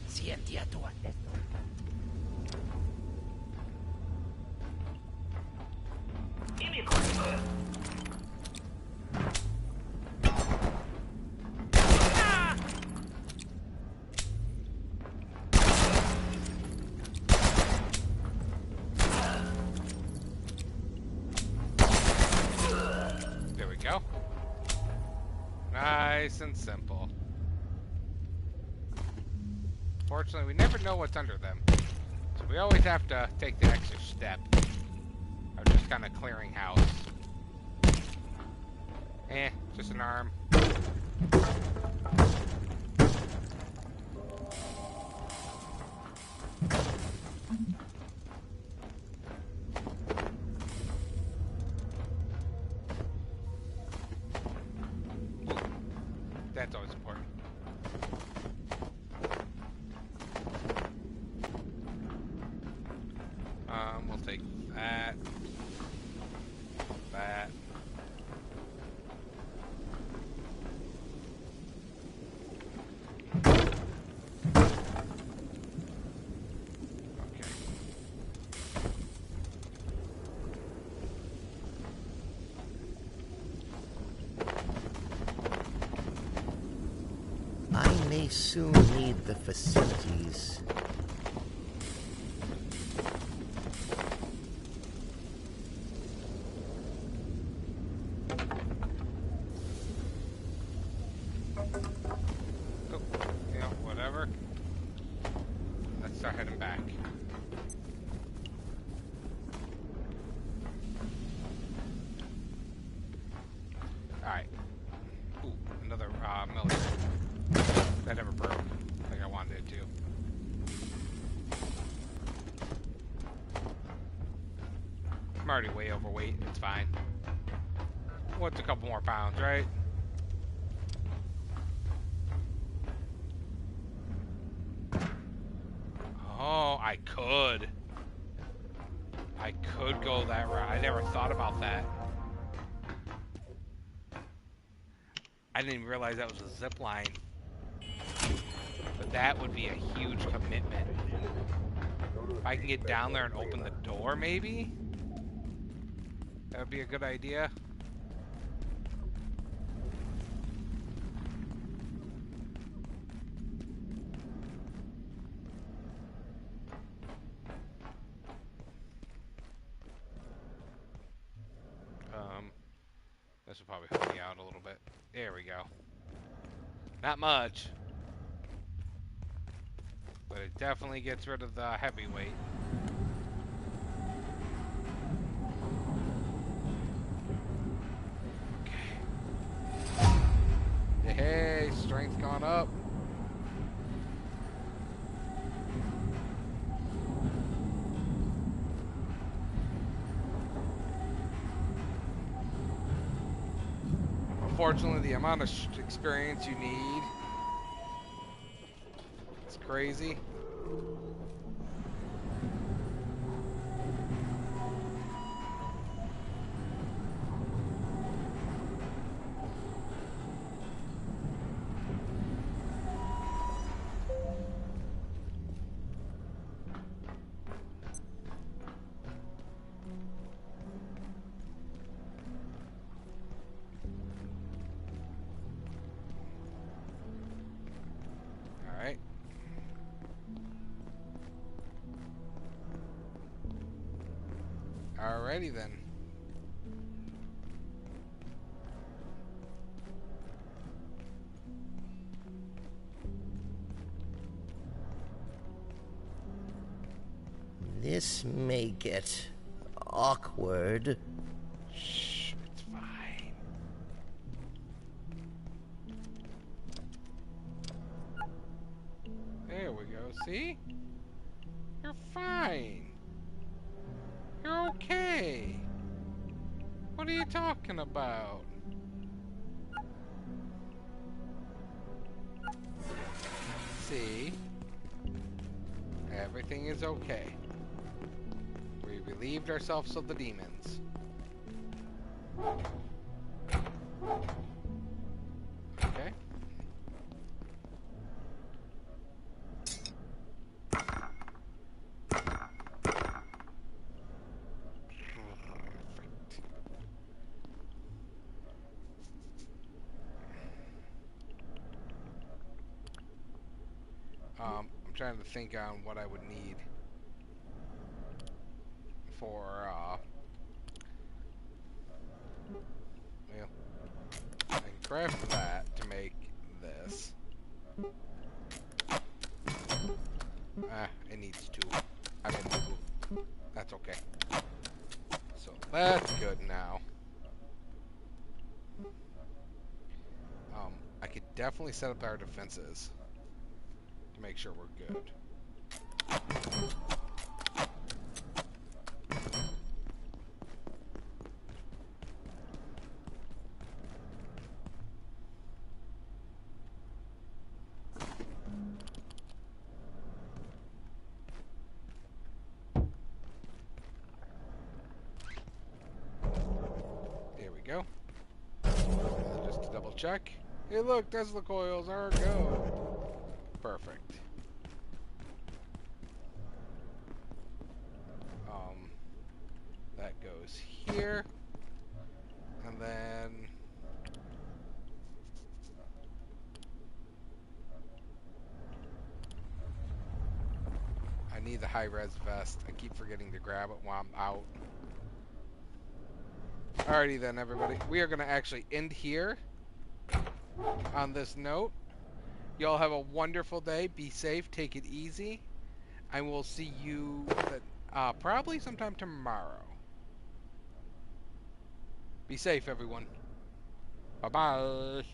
Sienti a tua testa. Nice and simple. Fortunately, we never know what's under them. So we always have to take the extra step of just kind of clearing house. Just an arm. That's always important. We'll take that. That. I may soon need the facilities. Whatever. Let's start heading back. Alright. Ooh, another military. That never broke like I wanted it to. I'm already way overweight. It's fine. What's a couple more pounds, right? Oh, I could. I could go that route. I never thought about that. I didn't even realize that was a zip line. But that would be a huge commitment. If I can get down there and open the door, maybe? That would be a good idea. This will probably help me out a little bit. There we go. Not much. But it definitely gets rid of the heavyweight. Okay. Hey, strength's gone up. Unfortunately, the amount of experience you need, it's crazy. Alrighty then. This may get awkward. Shh, it's fine. There we go, see? You're fine. You're okay. What are you talking about? See? Everything is okay. We relieved ourselves of the demons. Okay. I'm trying to think on what I would need for, well, I can craft that to make It needs two. I mean, that's okay. So that's good now. I could definitely set up our defenses to make sure we're good. There we go. Just to double check. Hey look, Tesla coils are go. Perfect. That goes here. And then I need the high-res vest. I keep forgetting to grab it while I'm out. Alrighty then, everybody. We are going to actually end here on this note. Y'all have a wonderful day. Be safe. Take it easy. And we'll see you probably sometime tomorrow. Be safe, everyone. Bye-bye.